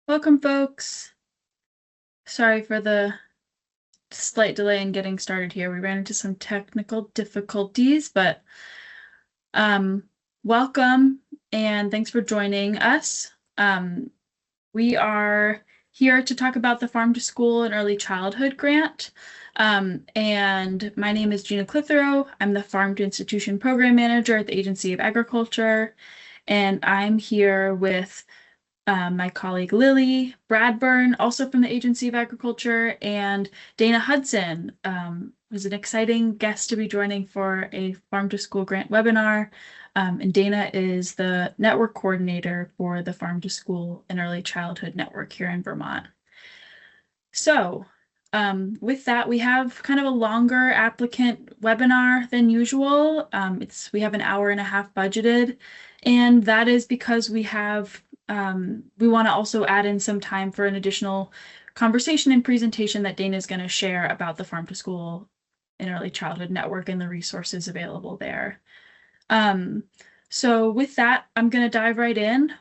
Welcome, folks. Sorry for the slight delay in getting started here. We ran into some technical difficulties, but um, welcome and thanks for joining us. We are here to talk about the Farm to School and Early Childhood Grant. And my name is Gina Clitheroe. I'm the Farm to Institution Program Manager at the Agency of Agriculture, and I'm here with my colleague Lily Bradburn, also from the Agency of Agriculture, and Dana Hudson, who's an exciting guest to be joining for a Farm to School grant webinar. And Dana is the network coordinator for the Farm to School and Early Childhood Network here in Vermont. So with that, we have kind of a longer applicant webinar than usual. We have an hour and a half budgeted, and that is because we want to also add in some time for an additional conversation and presentation that Dana is going to share about the Farm to School and Early Childhood Network and the resources available there. So with that, I'm going to dive right in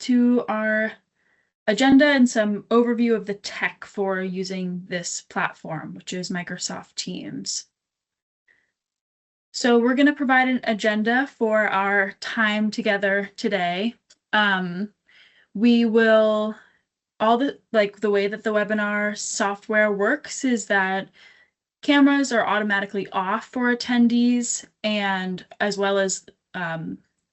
to our agenda and some overview of the tech for using this platform, which is Microsoft Teams. So we're going to provide an agenda for our time together today. We will, the way that the webinar software works is that cameras are automatically off for attendees, and as well as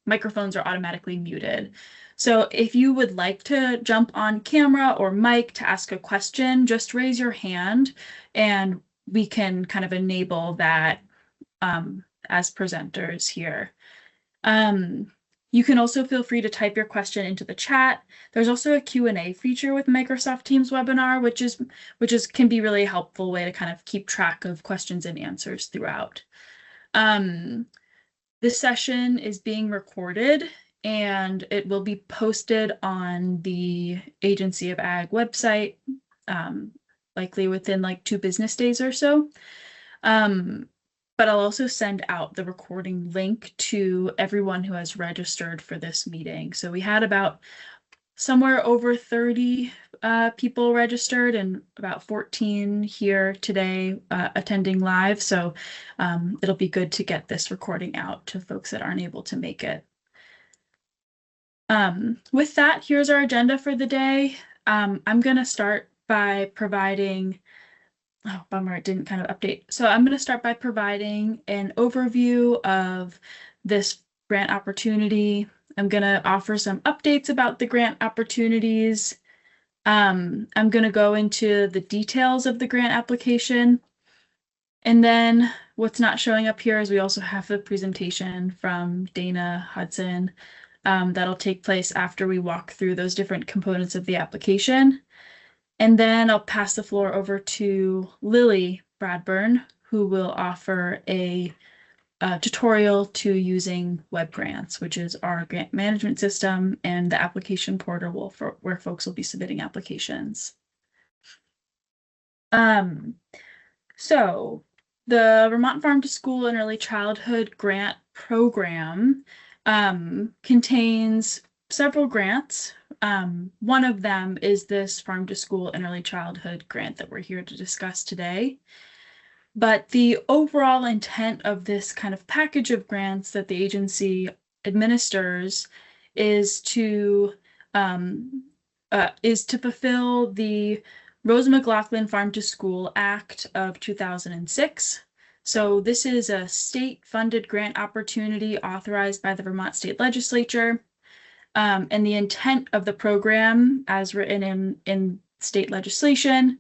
microphones are automatically muted. So if you would like to jump on camera or mic to ask a question, just raise your hand and we can kind of enable that as presenters here. You can also feel free to type your question into the chat. There's also a Q&A feature with Microsoft Teams webinar, which can be really a helpful way to kind of keep track of questions and answers throughout. This session is being recorded and it will be posted on the Agency of Ag website, likely within like 2 business days or so. But I'll also send out the recording link to everyone who has registered for this meeting. So we had about somewhere over 30 people registered and about 14 here today attending live. So it'll be good to get this recording out to folks that aren't able to make it. With that, here's our agenda for the day. I'm going to start by providing Oh, bummer, it didn't kind of update. So I'm going to start by providing an overview of this grant opportunity. I'm going to offer some updates about the grant opportunities. I'm going to go into the details of the grant application. And then what's not showing up here is we also have the presentation from Dana Hudson that'll take place after we walk through those different components of the application. And then I'll pass the floor over to Lily Bradburn, who will offer a tutorial to using web grants, which is our grant management system and the application portal where folks will be submitting applications. So the Vermont Farm to School and Early Childhood Grant Program contains several grants. One of them is this Farm to School and Early Childhood grant that we're here to discuss today. But the overall intent of this kind of package of grants that the agency administers is to fulfill the Rose McLaughlin Farm to School Act of 2006. So this is a state-funded grant opportunity authorized by the Vermont State Legislature. And the intent of the program, as written in state legislation,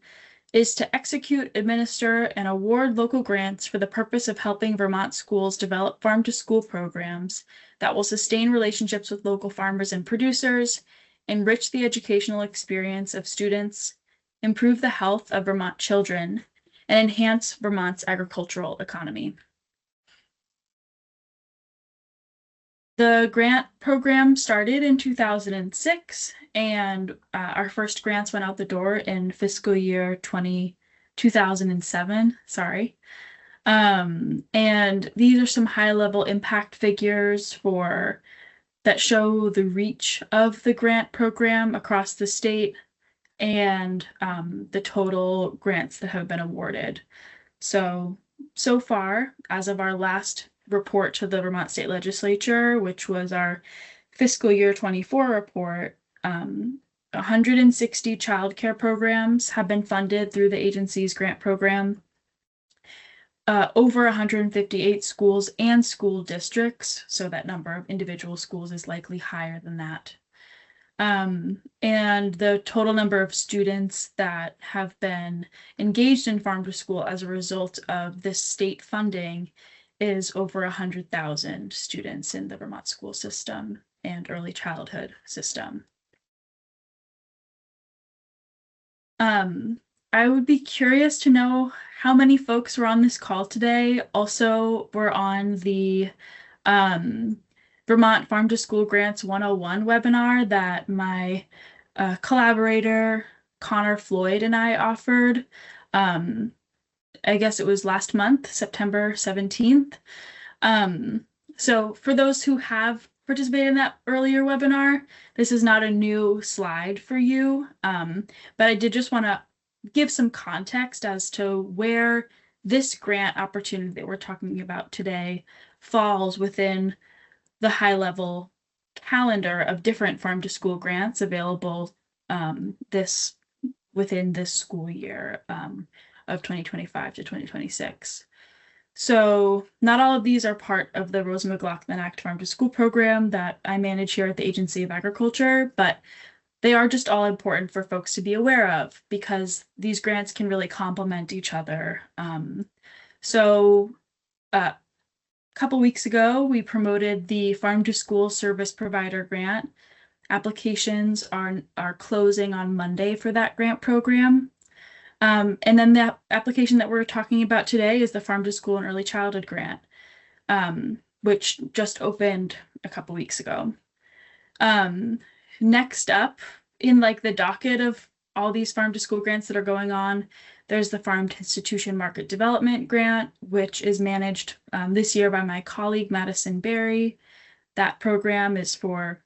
is to execute, administer, and award local grants for the purpose of helping Vermont schools develop farm-to-school programs that will sustain relationships with local farmers and producers, enrich the educational experience of students, improve the health of Vermont children, and enhance Vermont's agricultural economy. The grant program started in 2006, and our first grants went out the door in fiscal year 2007, sorry. And these are some high-level impact figures that show the reach of the grant program across the state. and the total grants that have been awarded. So far, as of our last report to the Vermont State Legislature, which was our fiscal year 24 report, 160 childcare programs have been funded through the agency's grant program. Over 158 schools and school districts, so that number of individual schools is likely higher than that. And the total number of students that have been engaged in Farm to School as a result of this state funding is over 100,000 students in the Vermont school system and early childhood system. I would be curious to know how many folks were on this call today. Also, we're on the Vermont Farm to School Grants 101 webinar that my collaborator Connor Floyd and I offered. I guess it was last month, September 17th. So for those who have participated in that earlier webinar, this is not a new slide for you, but I did just want to give some context as to where this grant opportunity that we're talking about today falls within the high-level calendar of different farm to school grants available within this school year of 2025 to 2026. So not all of these are part of the Rosa McLaughlin Act Farm to School program that I manage here at the Agency of Agriculture, but they are just all important for folks to be aware of because these grants can really complement each other. A couple weeks ago, we promoted the Farm to School Service Provider Grant. Applications are closing on Monday for that grant program. And then the application that we're talking about today is the Farm to School and Early Childhood Grant, which just opened a couple weeks ago. Next up, in like the docket of all these farm to school grants that are going on, there's the Farm to Institution Market Development Grant, which is managed this year by my colleague Madison Berry. That program is for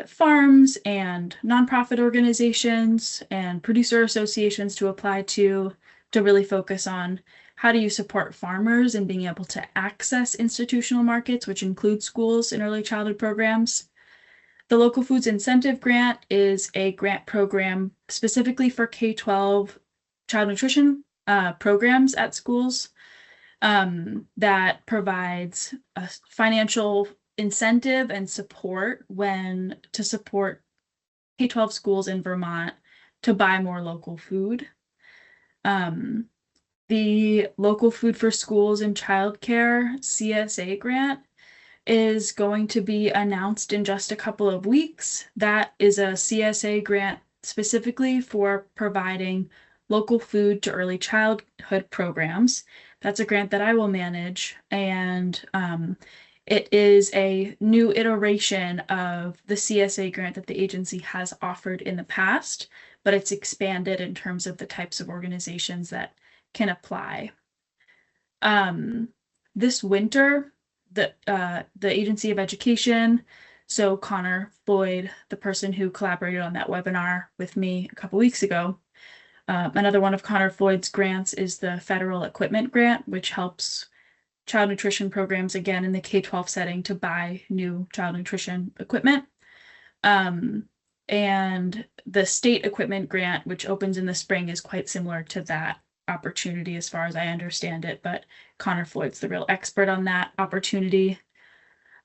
farms and nonprofit organizations and producer associations to apply to really focus on how do you support farmers in being able to access institutional markets, which include schools and early childhood programs. The Local Foods Incentive Grant is a grant program specifically for K-12 child nutrition programs at schools that provides a financial incentive and support to support K-12 schools in Vermont to buy more local food. The Local Food for Schools and Childcare CSA grant is going to be announced in just a couple of weeks. That is a CSA grant specifically for providing local food to early childhood programs. That's a grant that I will manage, and it is a new iteration of the CSA grant that the agency has offered in the past, but it's expanded in terms of the types of organizations that can apply. This winter, the Agency of Education, so Connor Floyd, the person who collaborated on that webinar with me a couple weeks ago, another one of Connor Floyd's grants is the Federal Equipment Grant, which helps child nutrition programs, again, in the K-12 setting to buy new child nutrition equipment. And the State Equipment Grant, which opens in the spring, is quite similar to that opportunity as far as I understand it, but Connor Floyd's the real expert on that opportunity.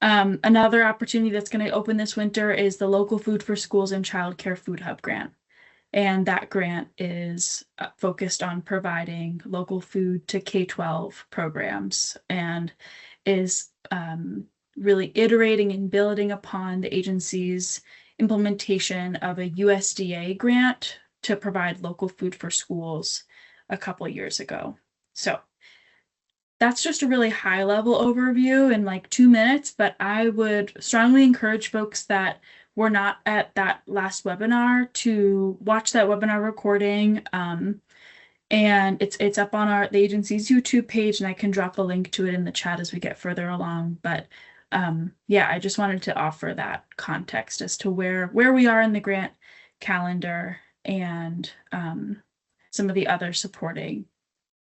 Another opportunity that's going to open this winter is the Local Food for Schools and Childcare Food Hub Grant. And that grant is focused on providing local food to K-12 programs and is really iterating and building upon the agency's implementation of a USDA grant to provide local food for schools a couple years ago. So that's just a really high level overview in like 2 minutes, but I would strongly encourage folks that were not at that last webinar to watch that webinar recording. And it's up on the agency's YouTube page, and I can drop a link to it in the chat as we get further along. But yeah, I just wanted to offer that context as to where we are in the grant calendar, and some of the other supporting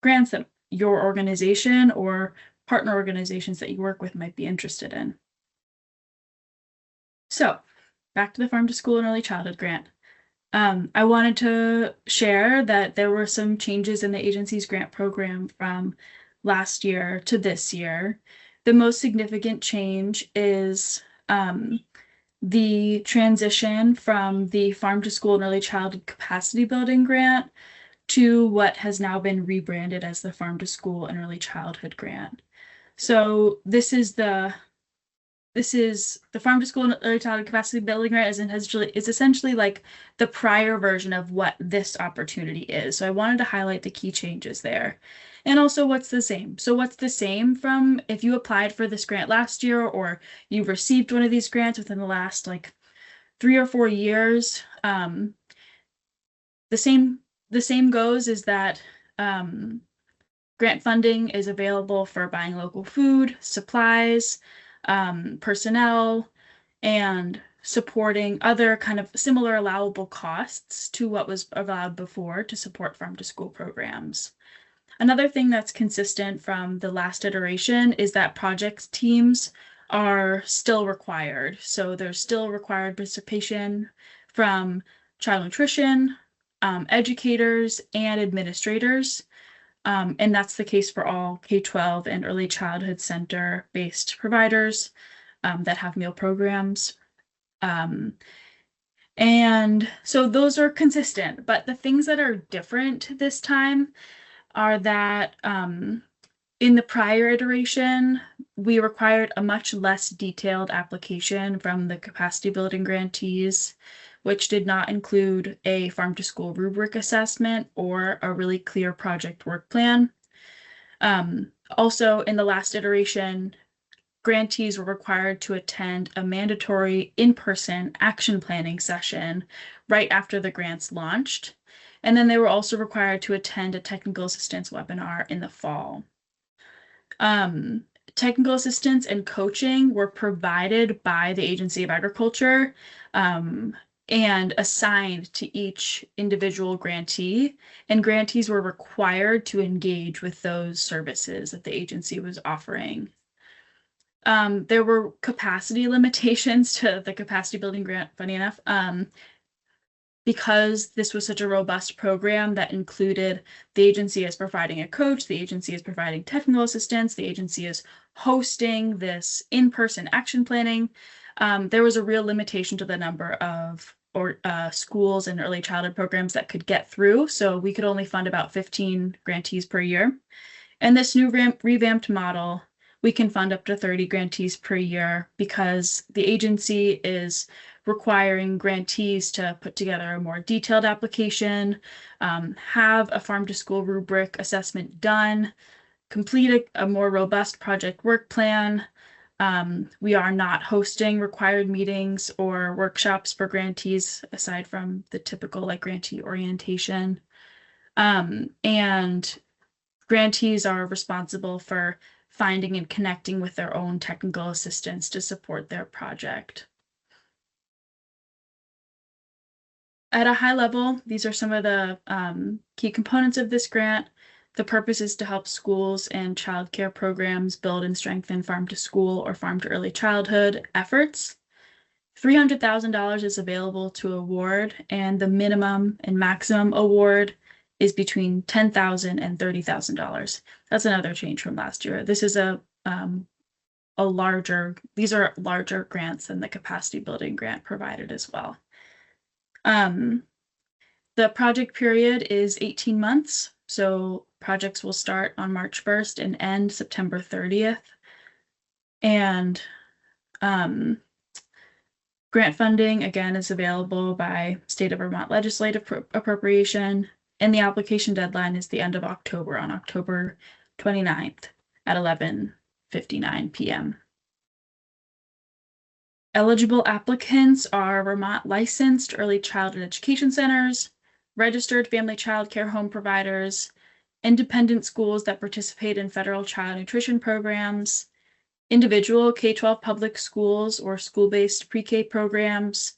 grants that your organization or partner organizations that you work with might be interested in. So back to the Farm to School and Early Childhood Grant. I wanted to share that there were some changes in the agency's grant program from last year to this year. The most significant change is the transition from the Farm to School and Early Childhood Capacity Building Grant to what has now been rebranded as the Farm to School and Early Childhood Grant. So this is the Farm to School and Early Childhood Capacity Building Grant is essentially like the prior version of what this opportunity is. So I wanted to highlight the key changes there. And also what's the same. So what's the same from if you applied for this grant last year or you've received one of these grants within the last like 3 or 4 years. The same goes is that grant funding is available for buying local food, supplies, personnel, and supporting other kind of similar allowable costs to what was allowed before to support farm to school programs. Another thing that's consistent from the last iteration is that projects teams are still required. So there's still required participation from child nutrition, educators, and administrators. And that's the case for all K-12 and early childhood center based providers that have meal programs. And so those are consistent, but the things that are different this time are that in the prior iteration, we required a much less detailed application from the capacity building grantees, which did not include a farm to school rubric assessment or a really clear project work plan. Also, in the last iteration, grantees were required to attend a mandatory in-person action planning session right after the grants launched. And then they were also required to attend a technical assistance webinar in the fall. Technical assistance and coaching were provided by the Agency of Agriculture and assigned to each individual grantee, and grantees were required to engage with those services that the agency was offering. There were capacity limitations to the capacity building grant, funny enough, because this was such a robust program that included the agency as providing a coach, the agency is providing technical assistance, the agency is hosting this in-person action planning. There was a real limitation to the number of schools and early childhood programs that could get through. So we could only fund about 15 grantees per year. And this new revamped model, we can fund up to 30 grantees per year because the agency is requiring grantees to put together a more detailed application, have a farm to school rubric assessment done, complete a more robust project work plan. We are not hosting required meetings or workshops for grantees aside from the typical like grantee orientation. And grantees are responsible for finding and connecting with their own technical assistants to support their project. At a high level, these are some of the key components of this grant. The purpose is to help schools and childcare programs build and strengthen farm to school or farm to early childhood efforts. $300,000 is available to award, and the minimum and maximum award is between $10,000 and $30,000. That's another change from last year. This is these are larger grants than the capacity building grant provided as well. The project period is 18 months. So projects will start on March 1st and end September 30th. And grant funding, again, is available by state of Vermont legislative appropriation. And the application deadline is the end of October, on October 29th at 11:59 p.m. Eligible applicants are Vermont licensed early childhood education centers, registered family child care home providers, independent schools that participate in federal child nutrition programs, individual K-12 public schools or school-based pre-K programs,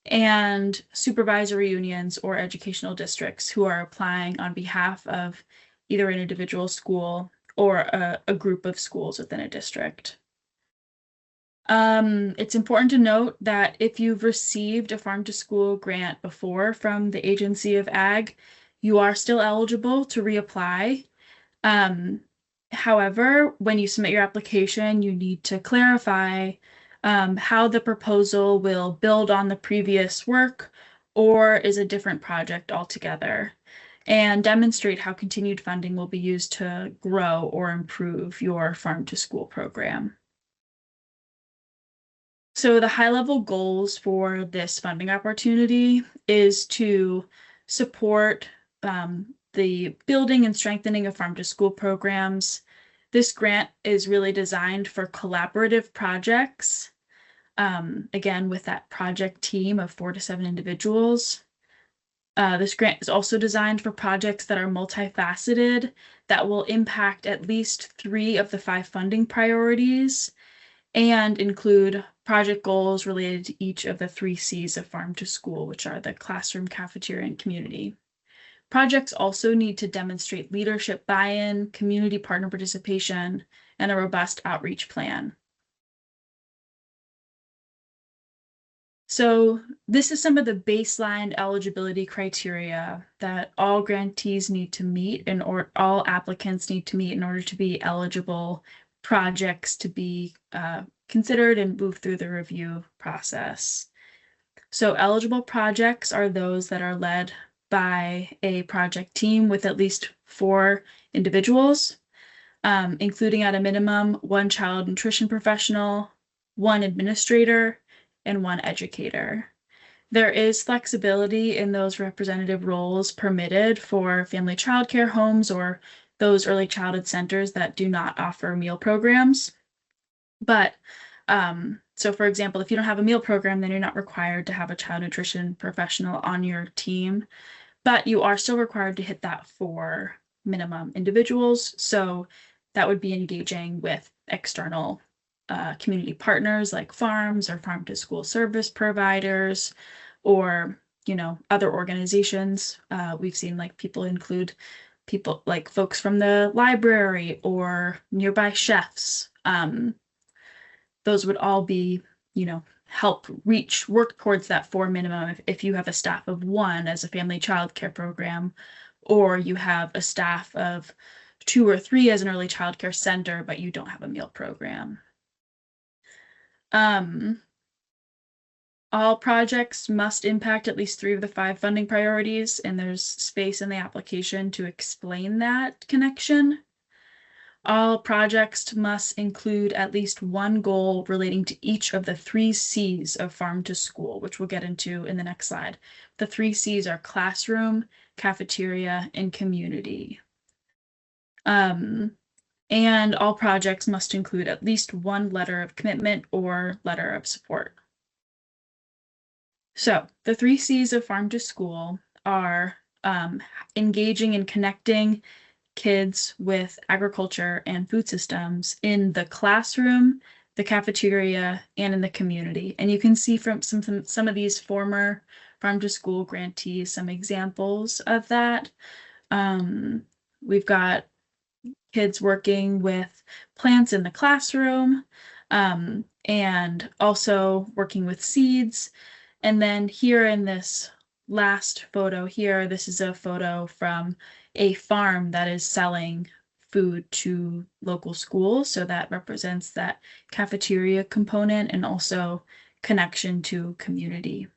and supervisory unions or educational districts who are applying on behalf of either an individual school or a group of schools within a district. It's important to note that if you've received a farm to school grant before from the Agency of Ag, you are still eligible to reapply. Um, However, when you submit your application, you need to clarify how the proposal will build on the previous work or is a different project altogether, and demonstrate how continued funding will be used to grow or improve your farm to school program. So the high-level goals for this funding opportunity is to support the building and strengthening of farm to school programs. This grant is really designed for collaborative projects, again, with that project team of 4 to 7 individuals. This grant is also designed for projects that are multifaceted, that will impact at least 3 of the 5 funding priorities, and include project goals related to each of the 3 C's of farm to school, which are the classroom, cafeteria, and community. Projects also need to demonstrate leadership buy-in, community partner participation, and a robust outreach plan. So this is some of the baseline eligibility criteria that all grantees need to meet or all applicants need to meet in order to be eligible projects to be considered and move through the review process. So eligible projects are those that are led by a project team with at least 4 individuals, including at a minimum 1 child nutrition professional, 1 administrator, and 1 educator. There is flexibility in those representative roles permitted for family childcare homes or those early childhood centers that do not offer meal programs. But so for example, if you don't have a meal program, then you're not required to have a child nutrition professional on your team, but you are still required to hit that for minimum individuals. So that would be engaging with external community partners like farms or farm to school service providers, or other organizations. We've seen like people include people like folks from the library or nearby chefs. Those would all be, help work towards that 4 minimum if you have a staff of 1 as a family childcare program, or you have a staff of 2 or 3 as an early childcare center, but you don't have a meal program. All projects must impact at least 3 of the 5 funding priorities, and there's space in the application to explain that connection. All projects must include at least 1 goal relating to each of the 3 C's of farm to school, which we'll get into in the next slide. The 3 C's are classroom, cafeteria, and community. And all projects must include at least 1 letter of commitment or letter of support. So the 3 C's of farm to school are engaging and connecting kids with agriculture and food systems in the classroom, the cafeteria, and in the community. And you can see from some of these former farm to school grantees some examples of that. We've got kids working with plants in the classroom, and also working with seeds. And then here in this last photo here, this is a photo from a farm that is selling food to local schools. So that represents that cafeteria component and also connection to community.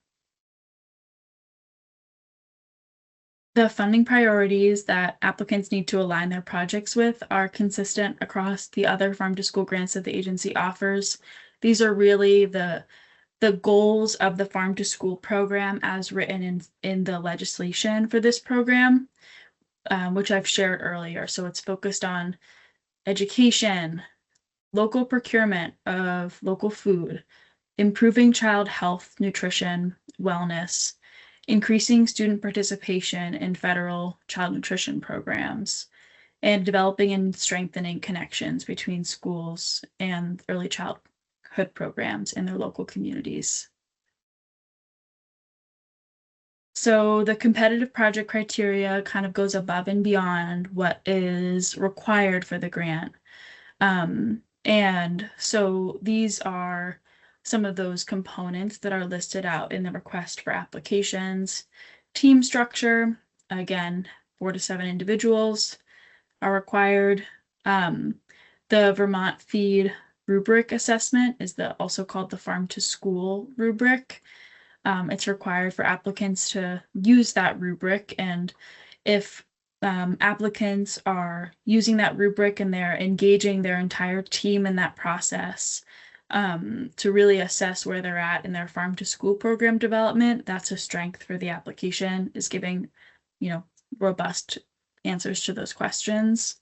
The funding priorities that applicants need to align their projects with are consistent across the other farm to school grants that the agency offers. These are really the goals of the farm to school program as written in the legislation for this program, which I've shared earlier. So it's focused on education, local procurement of local food, improving child health, nutrition, wellness, increasing student participation in federal child nutrition programs, and developing and strengthening connections between schools and early childhood programs in their local communities. So the competitive project criteria kind of goes above and beyond what is required for the grant. And so these are some of those components that are listed out in the request for applications. Team structure, again, 4 to 7 individuals are required. Um, the Vermont Feed rubric assessment is also called the Farm to School rubric. It's required for applicants to use that rubric, and if applicants are using that rubric and they're engaging their entire team in that process to really assess where they're at in their farm to school program development, that's a strength for the application, is giving, robust answers to those questions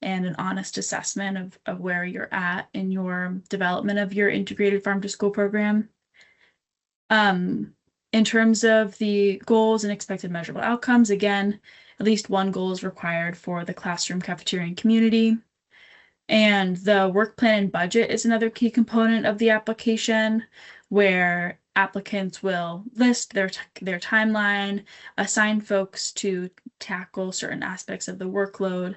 and an honest assessment of where you're at in your development of your integrated farm to school program. In terms of the goals and expected measurable outcomes, again, at least one goal is required for the classroom, cafeteria, and community. And the work plan and budget is another key component of the application, where applicants will list their timeline, assign folks to tackle certain aspects of the workload,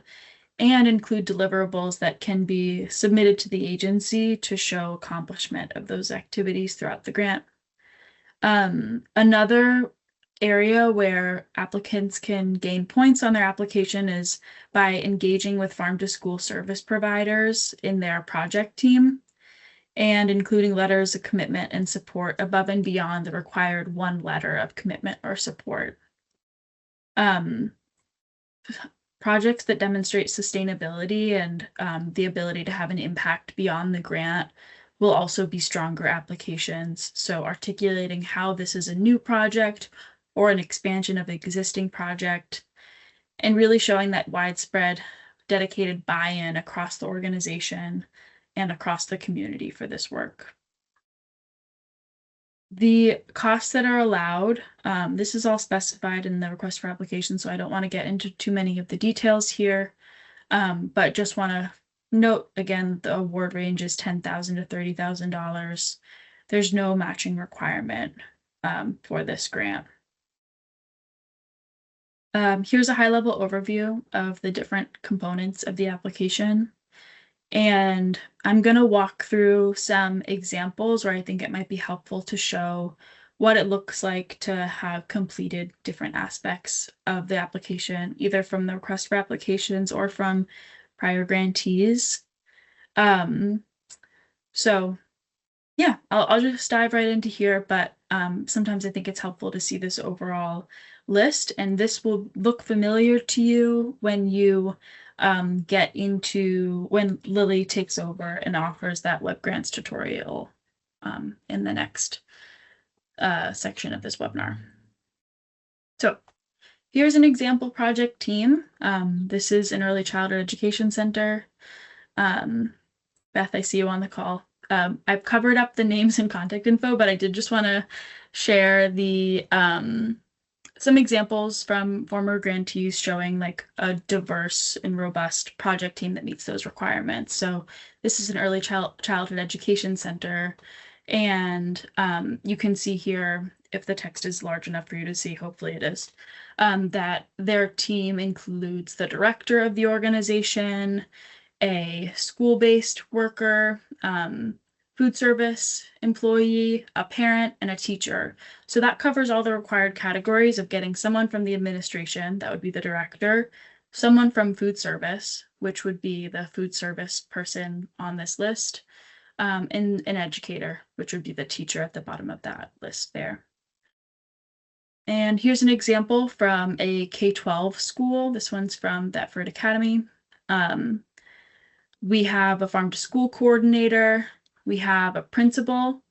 and include deliverables that can be submitted to the agency to show accomplishment of those activities throughout the grant. Another area where applicants can gain points on their application is by engaging with farm to school service providers in their project team and including letters of commitment and support above and beyond the required one letter of commitment or support. Projects that demonstrate sustainability and the ability to have an impact beyond the grant will also be stronger applications. So articulating how this is a new project or an expansion of an existing project, and really showing that widespread dedicated buy-in across the organization and across the community for this work. The costs that are allowed, this is all specified in the request for application, so I don't want to get into too many of the details here, but just want to note again, the award range is $10,000 to $30,000. There's no matching requirement for this grant. Here's a high-level overview of the different components of the application. And I'm going to walk through some examples where I think it might be helpful to show what it looks like to have completed different aspects of the application, either from the request for applications or from prior grantees. So yeah, I'll just dive right into here, but sometimes I think it's helpful to see this overall list, and this will look familiar to you when you get into when Lily takes over and offers that web grants tutorial in the next section of this webinar. So here's an example project team. This is an early childhood education center. Beth, I see you on the call. I've covered up the names and contact info, but I did just want to share the some examples from former grantees showing like a diverse and robust project team that meets those requirements. So this is an early childhood education center, and you can see here, if the text is large enough for you to see, hopefully it is, that their team includes the director of the organization, a school-based worker, food service employee, a parent, and a teacher. So that covers all the required categories of getting someone from the administration, that would be the director, someone from food service, which would be the food service person on this list, and an educator, which would be the teacher at the bottom of that list there. And here's an example from a K-12 school. This one's from Thetford Academy. We have a farm to school coordinator. We have a principal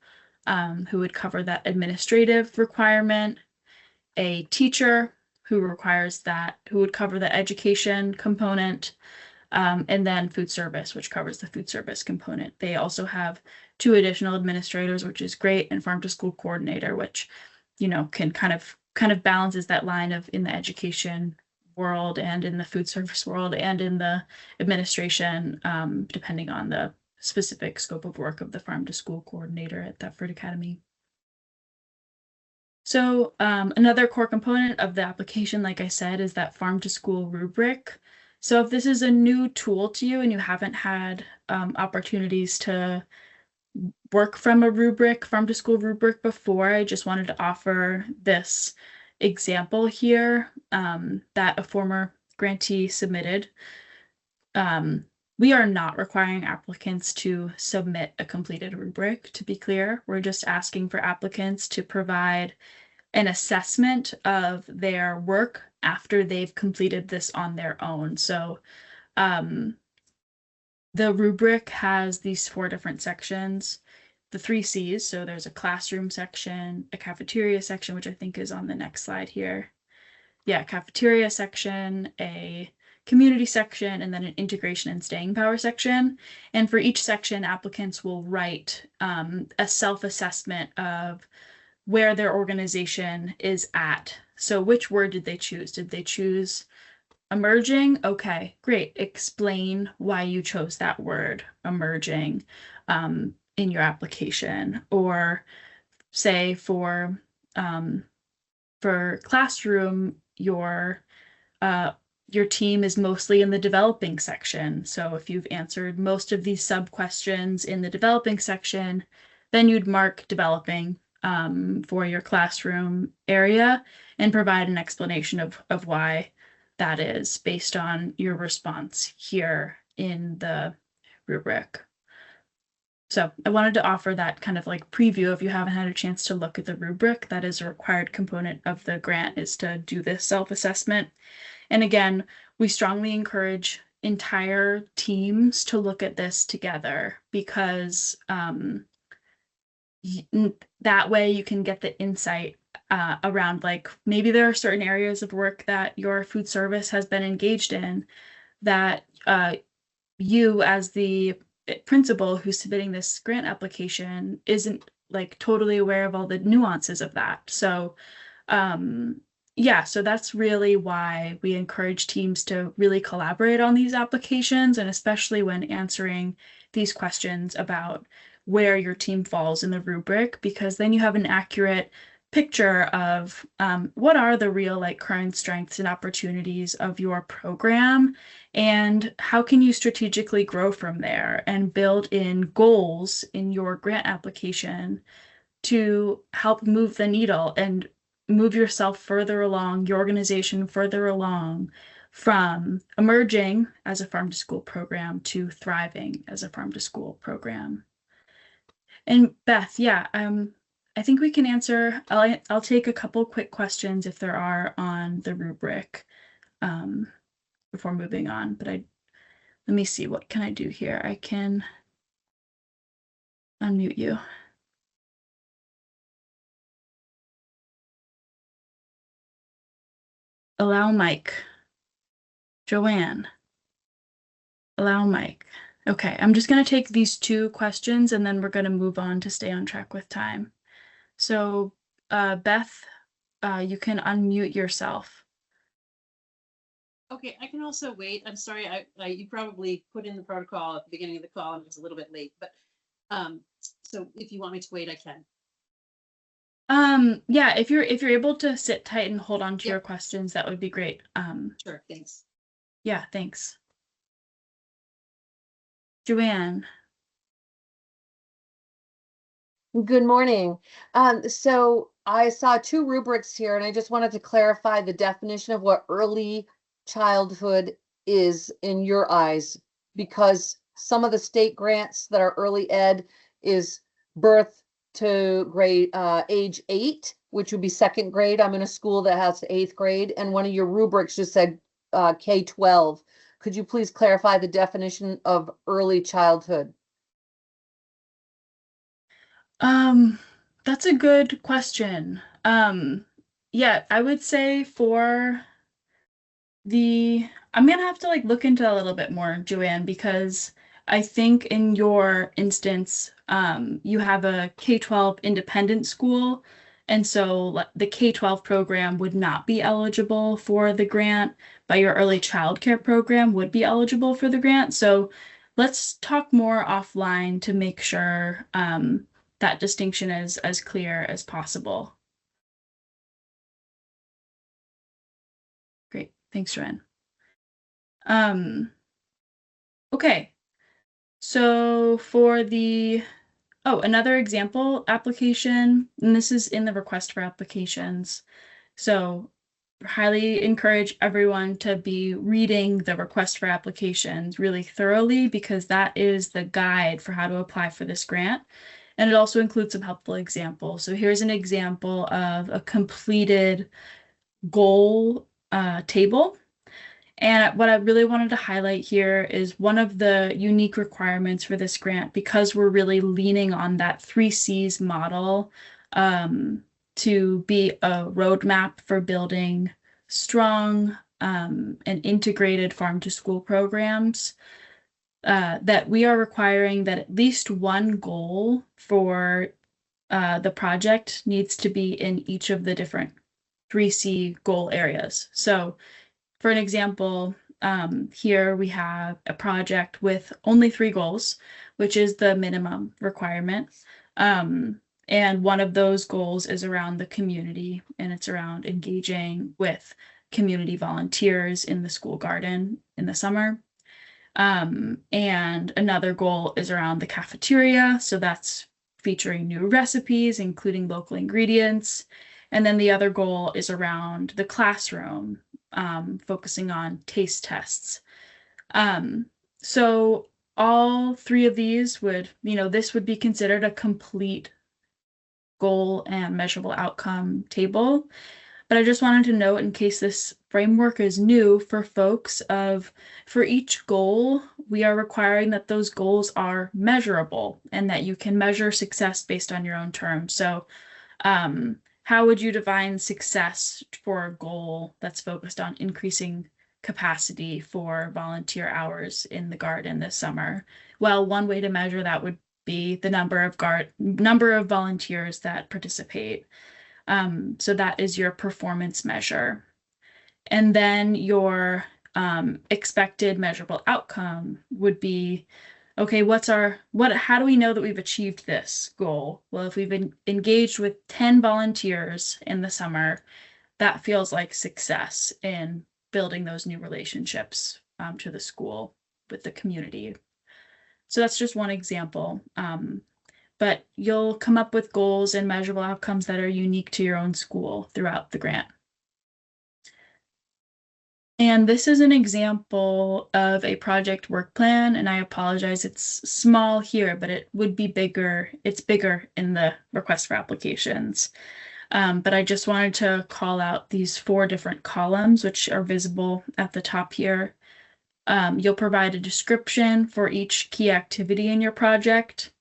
who would cover that administrative requirement, a teacher who would cover the education component, and then food service, which covers the food service component. They also have 2 additional administrators, which is great, and farm to school coordinator, which, can kind of balances that line of in the education world and in the food service world and in the administration, depending on the specific scope of work of the farm to school coordinator at Thetford Academy. So another core component of the application, like I said, is that farm to school rubric. So if this is a new tool to you and you haven't had opportunities to work from a rubric, farm to school rubric before, I just wanted to offer this example here that a former grantee submitted. We are not requiring applicants to submit a completed rubric, to be clear. We're just asking for applicants to provide an assessment of their work after they've completed this on their own. So the rubric has these 4 different sections, the 3 C's. So there's a classroom section, a cafeteria section, which I think is on the next slide here. Yeah, cafeteria section, a community section, and then an integration and staying power section. And for each section, applicants will write a self-assessment of where their organization is at. So which word did they choose? Did they choose emerging? Okay, great. Explain why you chose that word, emerging, in your application. Or say for classroom, your team is mostly in the developing section. So if you've answered most of these sub questions in the developing section, then you'd mark developing for your classroom area and provide an explanation of why that is based on your response here in the rubric. So I wanted to offer that kind of like preview if you haven't had a chance to look at the rubric. That is a required component of the grant, is to do this self-assessment. And again, we strongly encourage entire teams to look at this together because that way you can get the insight around, like, maybe there are certain areas of work that your food service has been engaged in that you as the principal who's submitting this grant application isn't like totally aware of all the nuances of that. So yeah, so that's really why we encourage teams to really collaborate on these applications, and especially when answering these questions about where your team falls in the rubric, because then you have an accurate picture of what are the real like current strengths and opportunities of your program, and how can you strategically grow from there and build in goals in your grant application to help move the needle and move yourself further along, your organization further along from emerging as a farm to school program to thriving as a farm to school program. And Beth, yeah, I think we can answer. I'll take a couple quick questions if there are on the rubric before moving on. But let me see, what can I do here? I can unmute you. Allow mic. Joanne. Allow mic. Okay, I'm just going to take these 2 questions and then we're going to move on to stay on track with time. So, Beth, you can unmute yourself. Okay, I can also wait. I'm sorry, you probably put in the protocol at the beginning of the call and it was a little bit late, but so if you want me to wait, I can. Yeah, if you're able to sit tight and hold on to your Yep. questions, that would be great. Sure, thanks. Yeah, thanks. Joanne. Good morning. So I saw 2 rubrics here, and I just wanted to clarify the definition of what early childhood is in your eyes, because some of the state grants that are early ed is birth to grade age 8, which would be 2nd grade. I'm in a school that has 8th grade, and one of your rubrics just said K-12. Could you please clarify the definition of early childhood? That's a good question. Yeah, I would say I'm gonna have to like look into that a little bit more, Joanne, because I think in your instance, you have a K-12 independent school, and so the K-12 program would not be eligible for the grant, but your early childcare program would be eligible for the grant. So let's talk more offline to make sure that distinction is as clear as possible. Thanks, Joanne. Okay, so for the, another example application, and this is in the request for applications. So highly encourage everyone to be reading the request for applications really thoroughly, because that is the guide for how to apply for this grant. And it also includes some helpful examples. So here's an example of a completed goal table. And what I really wanted to highlight here is one of the unique requirements for this grant, because we're really leaning on that 3Cs model to be a roadmap for building strong and integrated farm to school programs, that we are requiring that at least one goal for the project needs to be in each of the different 3C goal areas. So for an example, here we have a project with only 3 goals, which is the minimum requirement. And one of those goals is around the community, and it's around engaging with community volunteers in the school garden in the summer. And another goal is around the cafeteria. So that's featuring new recipes, including local ingredients. And then the other goal is around the classroom, focusing on taste tests. So all 3 of these would, this would be considered a complete goal and measurable outcome table. But I just wanted to note, in case this framework is new for folks, for each goal, we are requiring that those goals are measurable and that you can measure success based on your own terms. So how would you define success for a goal that's focused on increasing capacity for volunteer hours in the garden this summer? Well, one way to measure that would be the number of volunteers that participate. So that is your performance measure. And then your expected measurable outcome would be, okay, how do we know that we've achieved this goal? Well, if we've engaged with 10 volunteers in the summer, that feels like success in building those new relationships to the school with the community. So that's just one example. But you'll come up with goals and measurable outcomes that are unique to your own school throughout the grant. And this is an example of a project work plan, and I apologize, it's small here, but it would be bigger. It's bigger in the request for applications. But I just wanted to call out these 4 different columns, which are visible at the top here. You'll provide a description for each key activity in your project.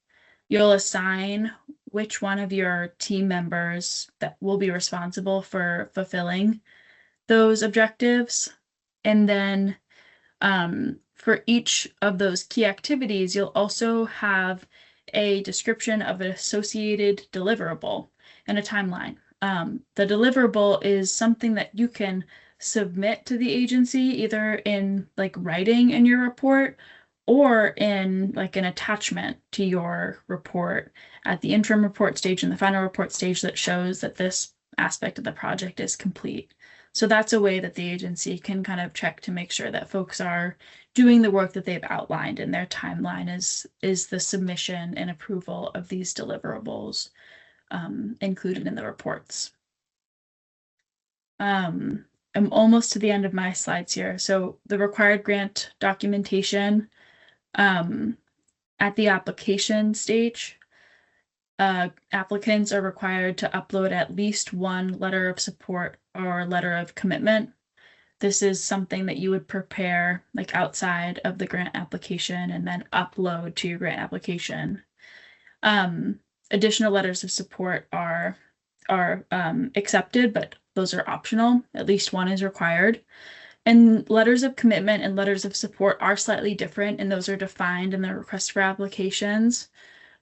You'll assign which one of your team members that will be responsible for fulfilling those objectives. And then for each of those key activities, you'll also have a description of an associated deliverable and a timeline. The deliverable is something that you can submit to the agency either in like writing in your report or in like an attachment to your report at the interim report stage and the final report stage that shows that this aspect of the project is complete. So that's a way that the agency can kind of check to make sure that folks are doing the work that they've outlined in their timeline is the submission and approval of these deliverables included in the reports. I'm almost to the end of my slides here. So the required grant documentation at the application stage, applicants are required to upload at least 1 letter of support or letter of commitment. This is something that you would prepare like outside of the grant application and then upload to your grant application. Additional letters of support are accepted, but those are optional. At least 1 is required. And letters of commitment and letters of support are slightly different, and those are defined in the request for applications.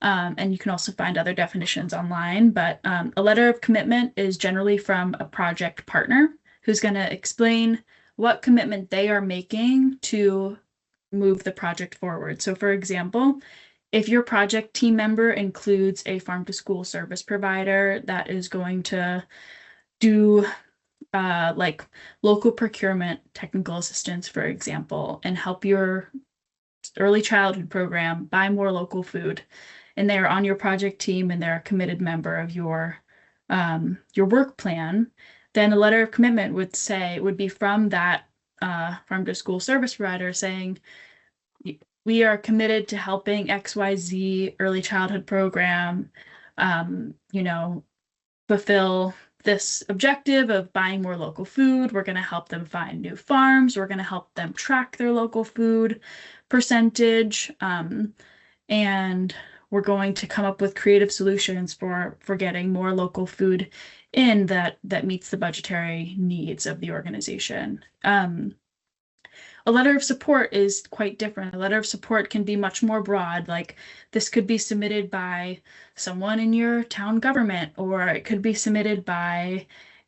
And you can also find other definitions online, but a letter of commitment is generally from a project partner who's going to explain what commitment they are making to move the project forward. So for example, if your project team member includes a farm to school service provider that is going to do like local procurement technical assistance, for example, and help your early childhood program buy more local food, and they're on your project team and they're a committed member of your work plan, then a letter of commitment would be from that farm to school service provider saying, we are committed to helping XYZ early childhood program, fulfill this objective of buying more local food. We're going to help them find new farms. We're going to help them track their local food percentage. And we're going to come up with creative solutions for getting more local food in that meets the budgetary needs of the organization. A letter of support is quite different. A letter of support can be much more broad. Like, this could be submitted by someone in your town government, or it could be submitted by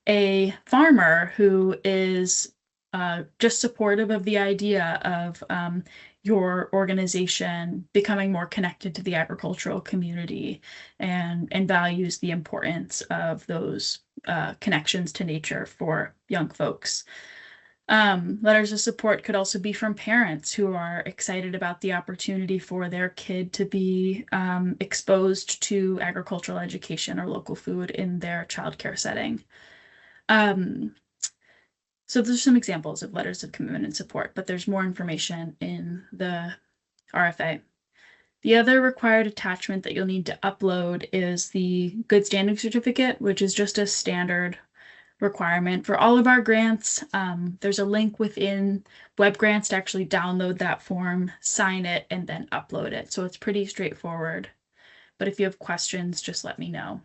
a farmer who is just supportive of the idea of your organization becoming more connected to the agricultural community and values the importance of those connections to nature for young folks. Letters of support could also be from parents who are excited about the opportunity for their kid to be exposed to agricultural education or local food in their childcare setting. So those are some examples of letters of commitment and support, but there's more information in the RFA. The other required attachment that you'll need to upload is the Good Standing Certificate, which is just a standard requirement for all of our grants. There's a link within Web Grants to actually download that form, sign it, and then upload it. So it's pretty straightforward. But if you have questions, just let me know.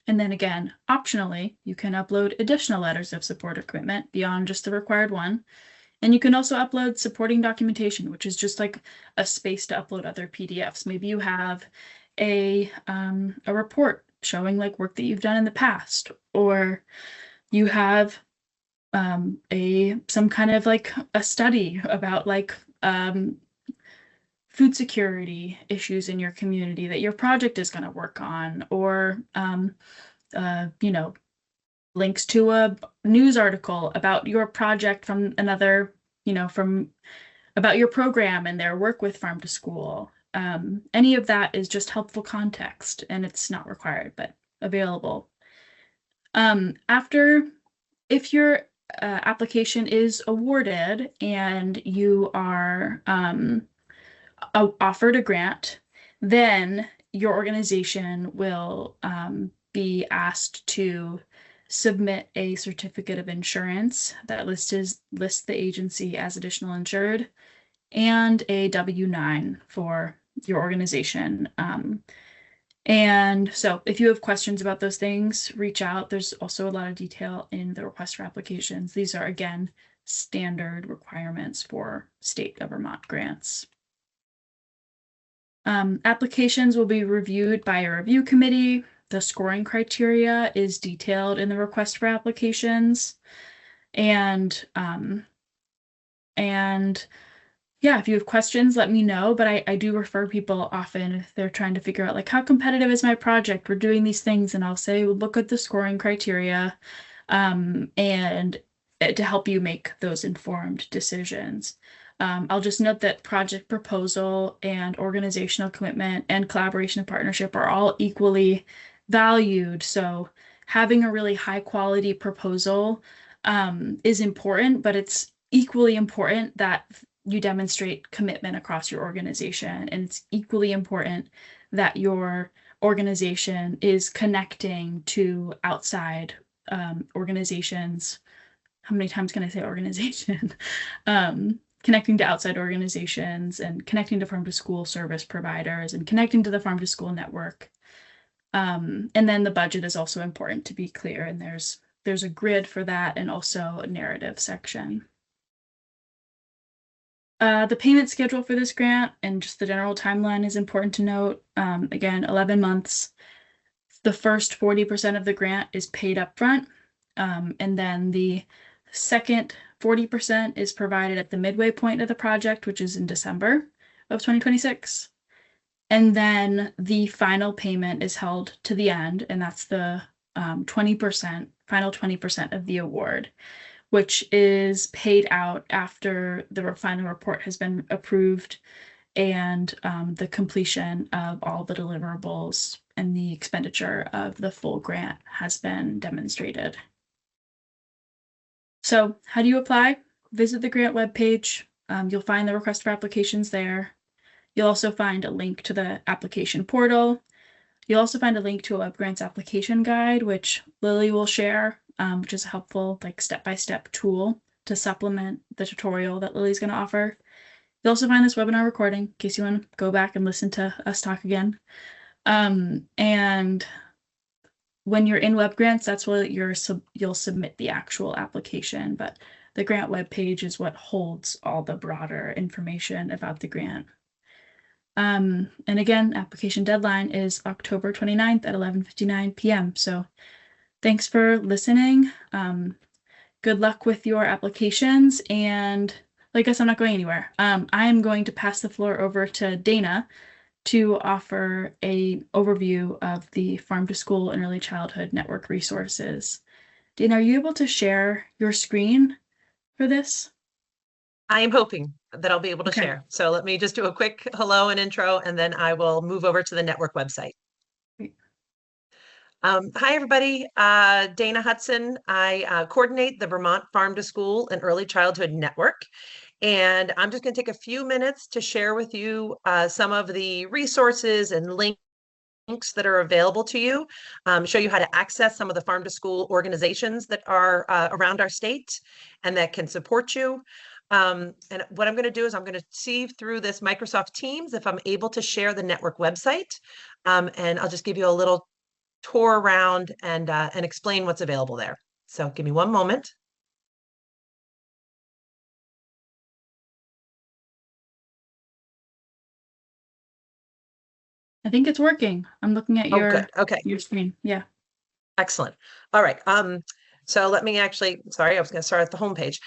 And then again, optionally, you can upload additional letters of support or commitment beyond just the required one. And you can also upload supporting documentation, which is just like a space to upload other PDFs. Maybe you have a report showing like work that you've done in the past, or you have some kind of like a study about like food security issues in your community that your project is going to work on, or links to a news article about your project from another, about your program and their work with Farm to School. Any of that is just helpful context, and it's not required, but available. If your application is awarded and you are offered a grant, then your organization will be asked to submit a certificate of insurance that lists the agency as additional insured, and a W-9 for your organization. And so if you have questions about those things, reach out. There's also a lot of detail in the request for applications. These are, again, standard requirements for state of Vermont grants. Applications will be reviewed by a review committee. The scoring criteria is detailed in the request for applications. And yeah, if you have questions, let me know. But I do refer people often if they're trying to figure out like, how competitive is my project? We're doing these things. And I'll say, well, look at the scoring criteria and to help you make those informed decisions. I'll just note that project proposal and organizational commitment and collaboration and partnership are all equally valued. So having a really high quality proposal is important, but it's equally important that you demonstrate commitment across your organization. And it's equally important that your organization is connecting to outside organizations. How many times can I say organization? Connecting to outside organizations and connecting to farm to school service providers and connecting to the farm to school network. And then the budget is also important, to be clear. And there's a grid for that and also a narrative section. The payment schedule for this grant and just the general timeline is important to note. Again, 11 months. The first 40% of the grant is paid up front. And then the second 40% is provided at the midway point of the project, which is in December of 2026. And then the final payment is held to the end, and that's the 20% final 20% of the award, which is paid out after the final report has been approved and the completion of all the deliverables and the expenditure of the full grant has been demonstrated. So how do you apply? Visit the grant webpage. You'll find the request for applications there. You'll also find a link to the application portal. You'll also find a link to a web grants application guide, which Lily will share, which is a helpful step-by-step tool to supplement the tutorial that Lily's going to offer. You'll also find this webinar recording in case you want to go back and listen to us talk again. And when you're in web grants, that's where you'll submit the actual application, but the grant webpage is what holds all the broader information about the grant. And again, application deadline is October 29th at 11:59 p.m. So thanks for listening. Good luck with your applications. And I guess I'm not going anywhere. I am going to pass the floor over to Dana to offer an overview of the Farm to School and Early Childhood Network resources. Dana, are you able to share your screen for this? I am hoping that I'll be able to share. So let me just do a quick hello and intro, and then I will move over to the network website. Great. Hi, everybody. Dana Hudson. I coordinate the Vermont Farm to School and Early Childhood Network. And I'm just going to take a few minutes to share with you some of the resources and links that are available to you, show you how to access some of the farm to school organizations that are around our state and that can support you. And what I'm going to do is I'm going to see through this Microsoft Teams if I'm able to share the network website. And I'll just give you a little tour around and explain what's available there. So give me one moment. I think it's working. I'm looking at Good. Okay. your screen. Yeah. Excellent. All right. So let me actually, sorry, I was going to start at the homepage.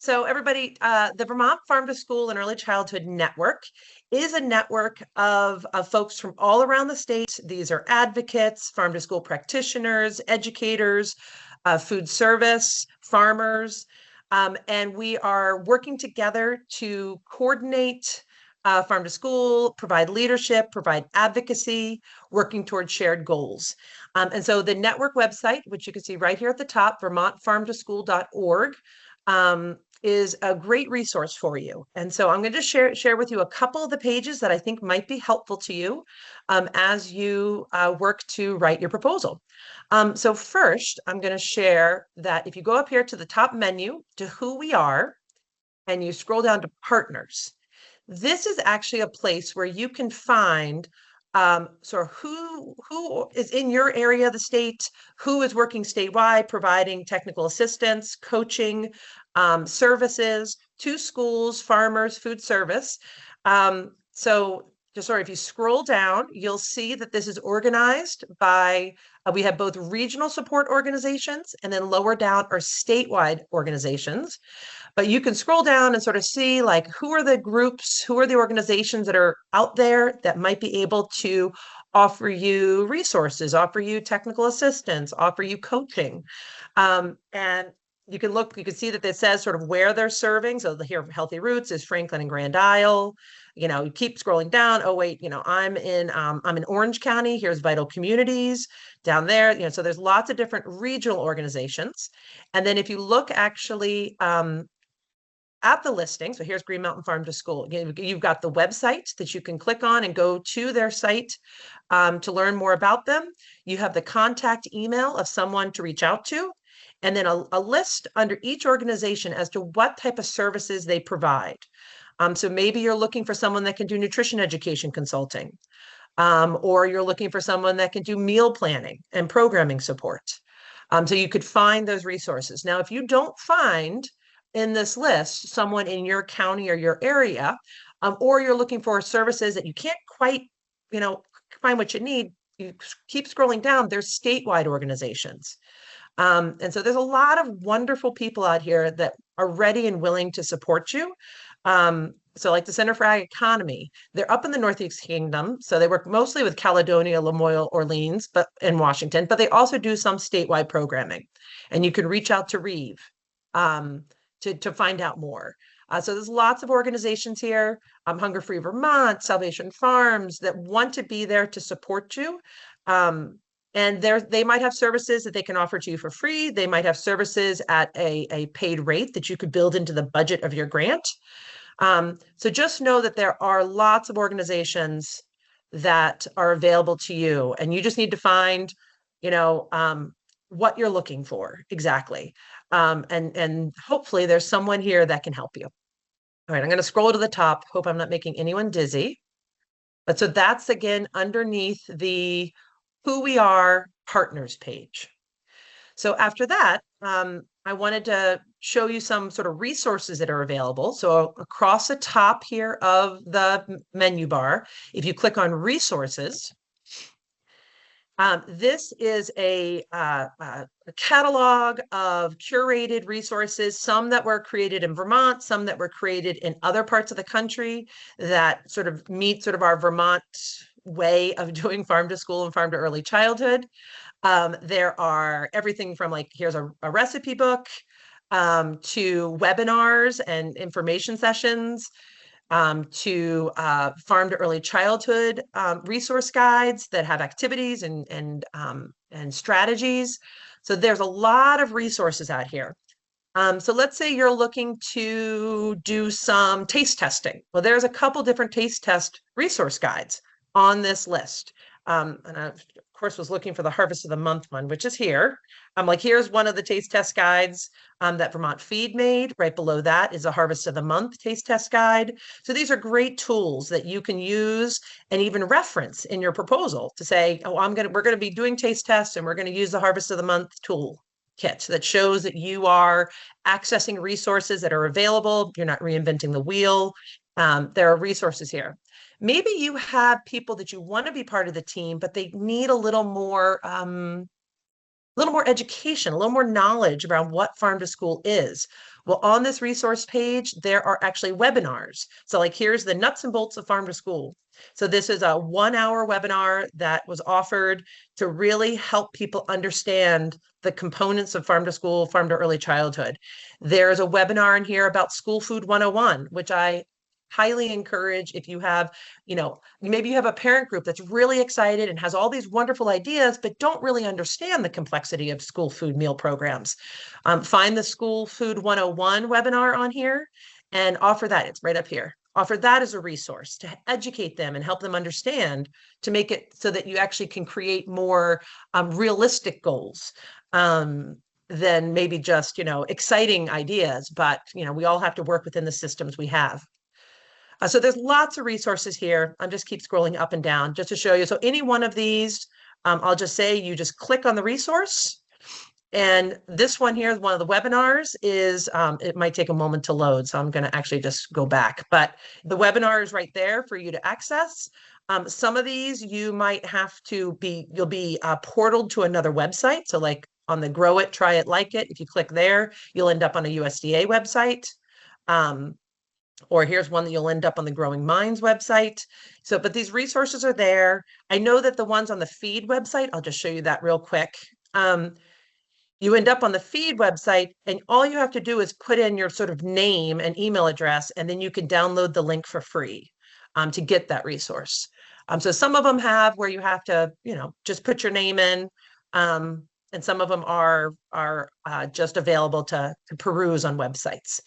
So everybody, the Vermont Farm to School and Early Childhood Network is a network of folks from all around the state. These are advocates, farm to school practitioners, educators, food service, farmers, and we are working together to coordinate farm to school, provide leadership, provide advocacy, working towards shared goals. And so the network website, which you can see right here at the top, vermontfarmtoschool.org, is a great resource for you. And so I'm going to share with you a couple of the pages that I think might be helpful to you as you work to write your proposal. So first, I'm going to share that if you go up here to the top menu to who we are, and you scroll down to partners, this is actually a place where you can find sort of who is in your area of the state, who is working statewide, providing technical assistance, coaching, services to schools, farmers, food service. So just sorry, if you scroll down, you'll see that this is organized by, we have both regional support organizations and then lower down are statewide organizations. But you can scroll down and sort of see like who are the groups, who are the organizations that are out there that might be able to offer you resources, offer you technical assistance, offer you coaching. And you can see that it says sort of where they're serving. So here, Healthy Roots is Franklin and Grand Isle. You know, you keep scrolling down. Oh, wait, you know, I'm in Orange County. Here's Vital Communities down there. You know, so there's lots of different regional organizations. And then if you look actually at the listing, so here's Green Mountain Farm to School. You've got the website that you can click on and go to their site to learn more about them. You have the contact email of someone to reach out to, and then a list under each organization as to what type of services they provide. So maybe you're looking for someone that can do nutrition education consulting, or you're looking for someone that can do meal planning and programming support. So you could find those resources. Now, if you don't find in this list someone in your county or your area, or you're looking for services that you can't quite, you know, find what you need, you keep scrolling down, there's statewide organizations. And so there's a lot of wonderful people out here that are ready and willing to support you. So like the Center for Ag Economy, they're up in the Northeast Kingdom. So they work mostly with Caledonia, Lamoille, Orleans, but in Washington, but they also do some statewide programming. And you can reach out to Reeve to find out more. So there's lots of organizations here, Hunger Free Vermont, Salvation Farms, that want to be there to support you. And they might have services that they can offer to you for free. They might have services at a paid rate that you could build into the budget of your grant. So just know that there are lots of organizations that are available to you, and you just need to find, what you're looking for exactly. And hopefully there's someone here that can help you. All right, I'm going to scroll to the top. Hope I'm not making anyone dizzy. But so that's again underneath the Who We Are Partners page. So after that, I wanted to show you some sort of resources that are available. So across the top here of the menu bar, if you click on resources, this is a catalog of curated resources, some that were created in Vermont, some that were created in other parts of the country that sort of meet sort of our Vermont way of doing farm to school and farm to early childhood. There are everything from like, here's a recipe book, to webinars and information sessions, to farm to early childhood resource guides that have activities and strategies. So there's a lot of resources out here. So let's say you're looking to do some taste testing. Well, there's a couple different taste test resource guides on this list. And I, of course, was looking for the Harvest of the Month one, which is here. I'm like, here's one of the taste test guides that Vermont Feed made. Right below that is a Harvest of the Month taste test guide. So these are great tools that you can use and even reference in your proposal to say, oh, we're going to be doing taste tests and we're going to use the Harvest of the Month tool kit that shows that you are accessing resources that are available. You're not reinventing the wheel. There are resources here. Maybe you have people that you want to be part of the team, but they need a little more education, a little more knowledge around what farm to school is. Well, on this resource page, there are actually webinars. So like, here's the nuts and bolts of farm to school. So this is a 1-hour webinar that was offered to really help people understand the components of farm to school, farm to early childhood. There's a webinar in here about School Food 101, which I highly encourage if you have, maybe you have a parent group that's really excited and has all these wonderful ideas, but don't really understand the complexity of school food meal programs. Find the School Food 101 webinar on here and offer that. It's right up here. Offer that as a resource to educate them and help them understand, to make it so that you actually can create more realistic goals than maybe just, exciting ideas. But, we all have to work within the systems we have. So there's lots of resources here. I'm just keep scrolling up and down just to show you. So any one of these, I'll just say you just click on the resource. And this one here, one of the webinars is, it might take a moment to load. So I'm going to actually just go back. But the webinar is right there for you to access. Some of these you might have to you'll be portaled to another website. So like on the Grow It, Try It, Like It, if you click there, you'll end up on a USDA website. Or here's one that you'll end up on the Growing Minds website. So, but these resources are there. I know that the ones on the Feed website, I'll just show you that real quick. You end up on the Feed website and all you have to do is put in your sort of name and email address, and then you can download the link for free to get that resource. So some of them have where you have to, just put your name in. And some of them are just available to peruse on websites.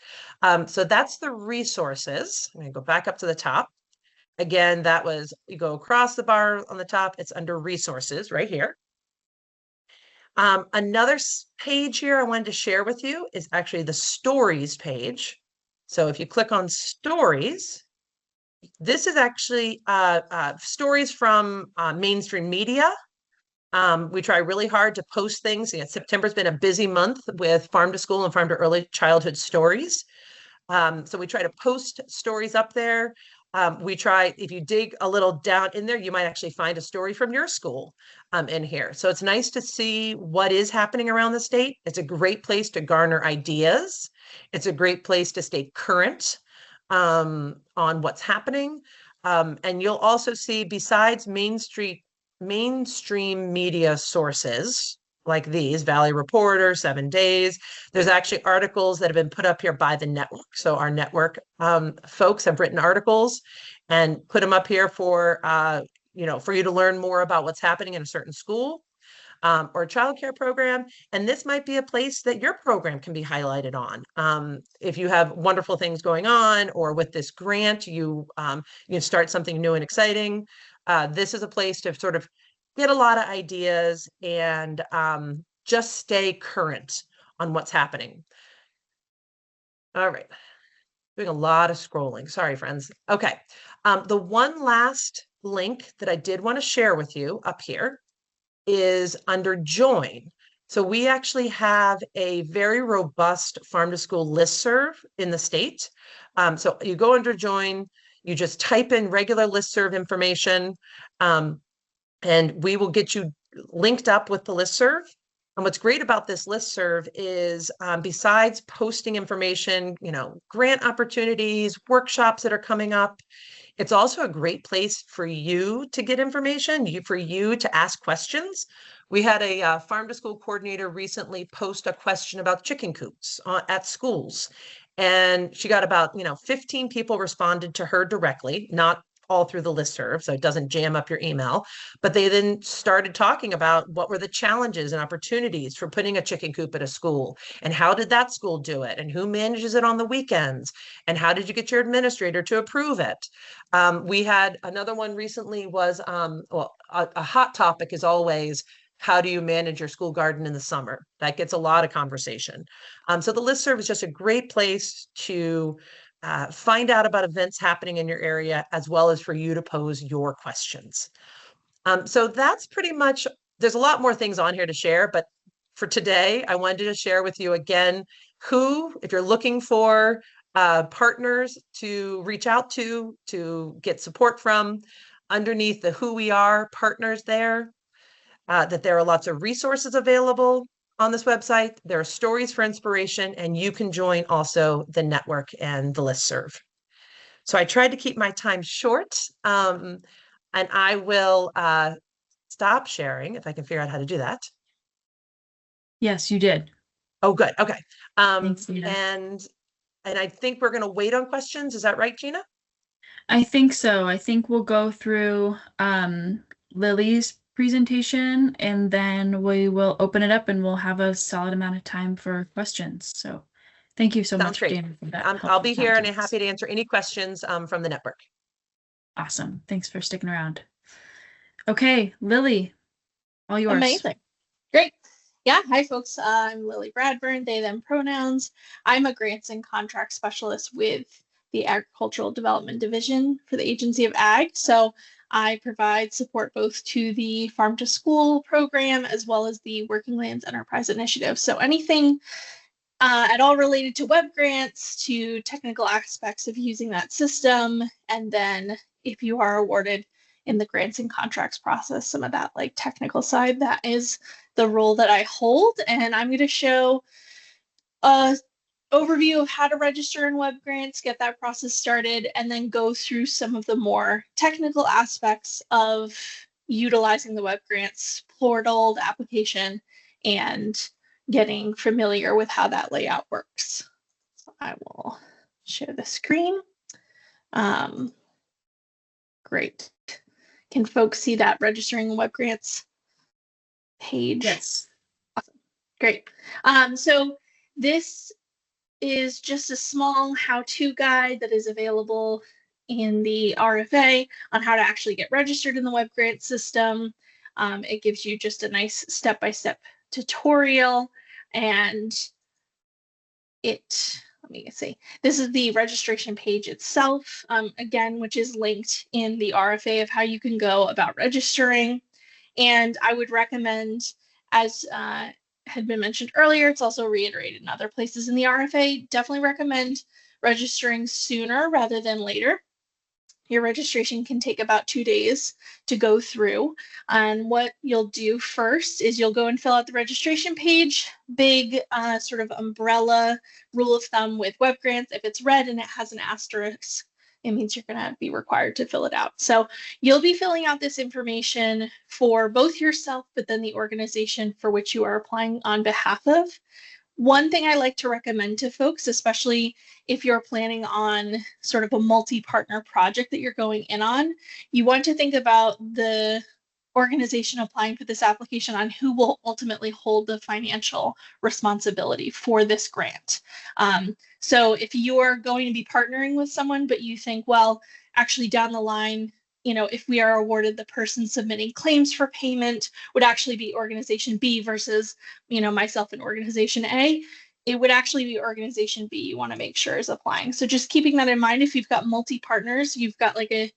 So that's the resources. I'm going to go back up to the top. Again, that was, you go across the bar on the top, it's under resources right here. Another page here I wanted to share with you is actually the stories page. So if you click on stories, this is actually stories from mainstream media. We try really hard to post things. September's been a busy month with farm to school and farm to early childhood stories. So we try to post stories up there. We try, if you dig a little down in there, you might actually find a story from your school in here. So it's nice to see what is happening around the state. It's a great place to garner ideas. It's a great place to stay current on what's happening. And you'll also see, besides mainstream media sources like these, Valley Reporter, 7 Days, there's actually articles that have been put up here by the network. So our network folks have written articles and put them up here for for you to learn more about what's happening in a certain school or childcare program. And this might be a place that your program can be highlighted on. If you have wonderful things going on, or with this grant, you start something new and exciting. This is a place to sort of get a lot of ideas and just stay current on what's happening. All right. Doing a lot of scrolling. Sorry, friends. Okay. The one last link that I did want to share with you up here is under Join. So we actually have a very robust farm to school listserv in the state. So you go under Join, you just type in regular listserv information, and we will get you linked up with the listserv. And what's great about this listserv is besides posting information, grant opportunities, workshops that are coming up, it's also a great place for you to get information, for you to ask questions. We had a farm to school coordinator recently post a question about chicken coops at schools. And she got about, 15 people responded to her directly, not all through the listserv, so it doesn't jam up your email. But they then started talking about what were the challenges and opportunities for putting a chicken coop at a school, and how did that school do it, and who manages it on the weekends, and how did you get your administrator to approve it. We had another one recently was, a hot topic is always, how do you manage your school garden in the summer? That gets a lot of conversation. So the listserv is just a great place to find out about events happening in your area, as well as for you to pose your questions. So that's pretty much, there's a lot more things on here to share, but for today, I wanted to share with you again, if you're looking for partners to reach out to get support from, underneath the Who We Are partners there, that there are lots of resources available on this website. There are stories for inspiration, and you can join also the network and the listserv. So I tried to keep my time short, and I will stop sharing if I can figure out how to do that. Yes, you did. Oh, good. Okay. Thanks, Gina. And I think we're going to wait on questions. Is that right, Gina? I think so. I think we'll go through Lily's presentation, and then we will open it up, and we'll have a solid amount of time for questions. So thank you so Sounds much, great. Dana, for that. I'll be here and context. happy to answer any questions from the network. Awesome. Thanks for sticking around. Okay, Lily, all yours. Amazing. Great. Yeah. Hi, folks. I'm Lily Bradburn, they, them pronouns. I'm a grants and contract specialist with the Agricultural Development Division for the Agency of Ag. So I provide support both to the Farm to School program as well as the Working Lands Enterprise Initiative. So anything at all related to web grants, to technical aspects of using that system, and then if you are awarded in the grants and contracts process, some of that like technical side, that is the role that I hold. And I'm going to show a overview of how to register in web grants, get that process started, and then go through some of the more technical aspects of utilizing the web grants portal, the application, and getting familiar with how that layout works. So I will share the screen. Great. Can folks see that registering web grants page? Yes. Awesome. Great. So this is just a small how-to guide that is available in the RFA on how to actually get registered in the web grant system. It gives you just a nice step-by-step tutorial, and let me see, this is the registration page itself, again, which is linked in the RFA of how you can go about registering. And I would recommend, as had been mentioned earlier, it's also reiterated in other places in the RFA, definitely recommend registering sooner rather than later. Your registration can take about 2 days to go through. And what you'll do first is you'll go and fill out the registration page. Big sort of umbrella rule of thumb with web grants: if it's red and it has an asterisk, it means you're going to be required to fill it out. So you'll be filling out this information for both yourself, but then the organization for which you are applying on behalf of. One thing I like to recommend to folks, especially if you're planning on sort of a multi-partner project that you're going in on, you want to think about the organization applying for this application on who will ultimately hold the financial responsibility for this grant. So if you're going to be partnering with someone, but you think, well, actually down the line, if we are awarded, the person submitting claims for payment would actually be organization B versus, myself and organization A, it would actually be organization B you want to make sure is applying. So just keeping that in mind, if you've got multi-partners, you've got like a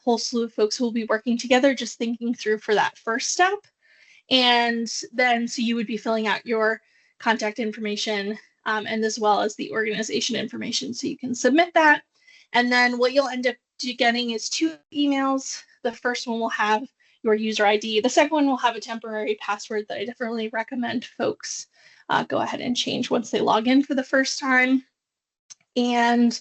whole slew of folks who will be working together, just thinking through for that first step. And then, so you would be filling out your contact information and as well as the organization information so you can submit that. And then what you'll end up getting is 2 emails. The first one will have your user ID. The second one will have a temporary password that I definitely recommend folks go ahead and change once they log in for the first time. And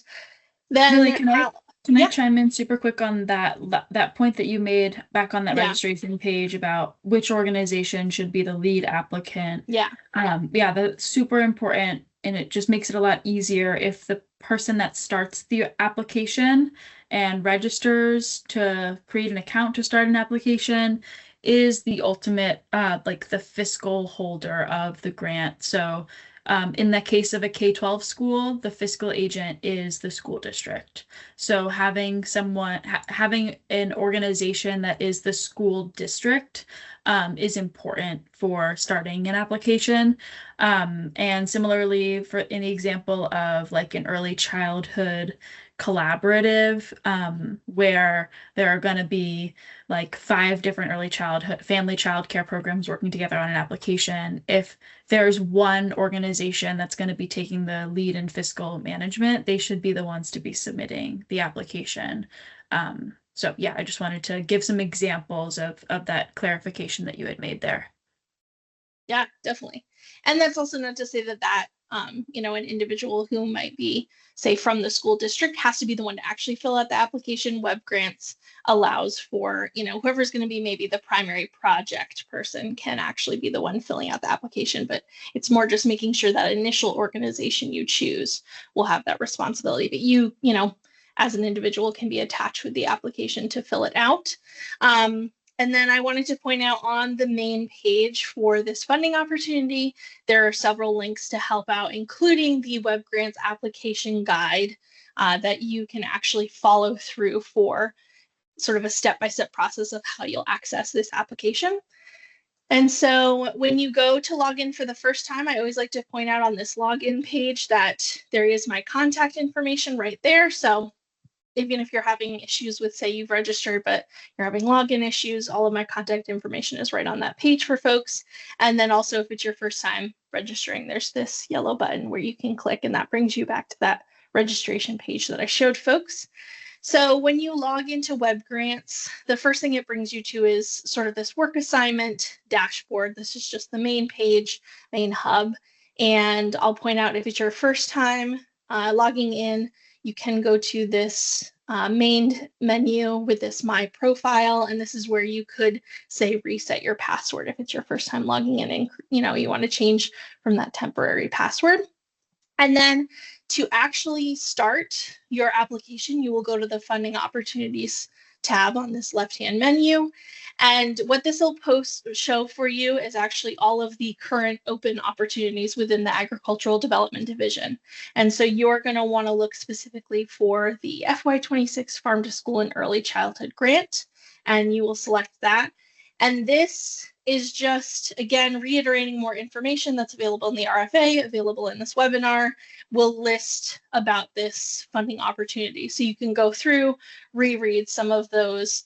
then Lily, can I yeah. chime in super quick on that point that you made back on that Yeah. registration page about which organization should be the lead applicant? Yeah. Yeah, that's super important, and it just makes it a lot easier if the person that starts the application and registers to create an account to start an application is the ultimate like the fiscal holder of the grant. So in the case of a K-12 school, the fiscal agent is the school district. So having having an organization that is the school district is important for starting an application. And similarly, for in the example of like an early childhood collaborative, where there are going to be like 5 different early childhood family childcare programs working together on an application. If there's one organization that's going to be taking the lead in fiscal management, they should be the ones to be submitting the application. So yeah, I just wanted to give some examples of that clarification that you had made there. Yeah, definitely. And that's also not to say that an individual who might be, say, from the school district has to be the one to actually fill out the application. Web Grants allows for, whoever's going to be maybe the primary project person can actually be the one filling out the application. But it's more just making sure that initial organization you choose will have that responsibility. But you as an individual can be attached with the application to fill it out. And then I wanted to point out on the main page for this funding opportunity, there are several links to help out, including the Web Grants application guide that you can actually follow through for sort of a step-by-step process of how you'll access this application. And so when you go to log in for the first time, I always like to point out on this login page that there is my contact information right there. So even if you're having issues with, say, you've registered, but you're having login issues, all of my contact information is right on that page for folks. And then also if it's your first time registering, there's this yellow button where you can click and that brings you back to that registration page that I showed folks. So when you log into Web Grants, the first thing it brings you to is sort of this work assignment dashboard. This is just the main page, main hub. And I'll point out if it's your first time logging in, you can go to this main menu with this My Profile, and this is where you could say reset your password if it's your first time logging in and you want to change from that temporary password. And then to actually start your application, you will go to the Funding Opportunities tab on this left-hand menu. And what this will show for you is actually all of the current open opportunities within the Agricultural Development Division. And so you're going to want to look specifically for the FY26 Farm to School and Early Childhood Grant, and you will select that. And this is just, again, reiterating more information that's available in the RFA, available in this webinar. We'll list about this funding opportunity. So you can go through, reread some of those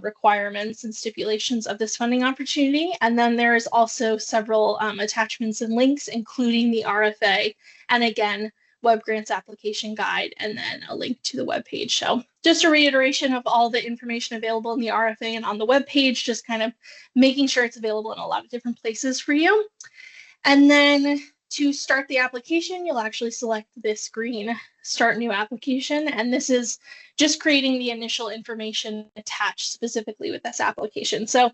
requirements and stipulations of this funding opportunity. And then there's also several attachments and links, including the RFA. And again, web grants application guide, and then a link to the web page. So just a reiteration of all the information available in the RFA and on the web page, just kind of making sure it's available in a lot of different places for you. And then to start the application, you'll actually select this green Start New Application. And this is just creating the initial information attached specifically with this application. So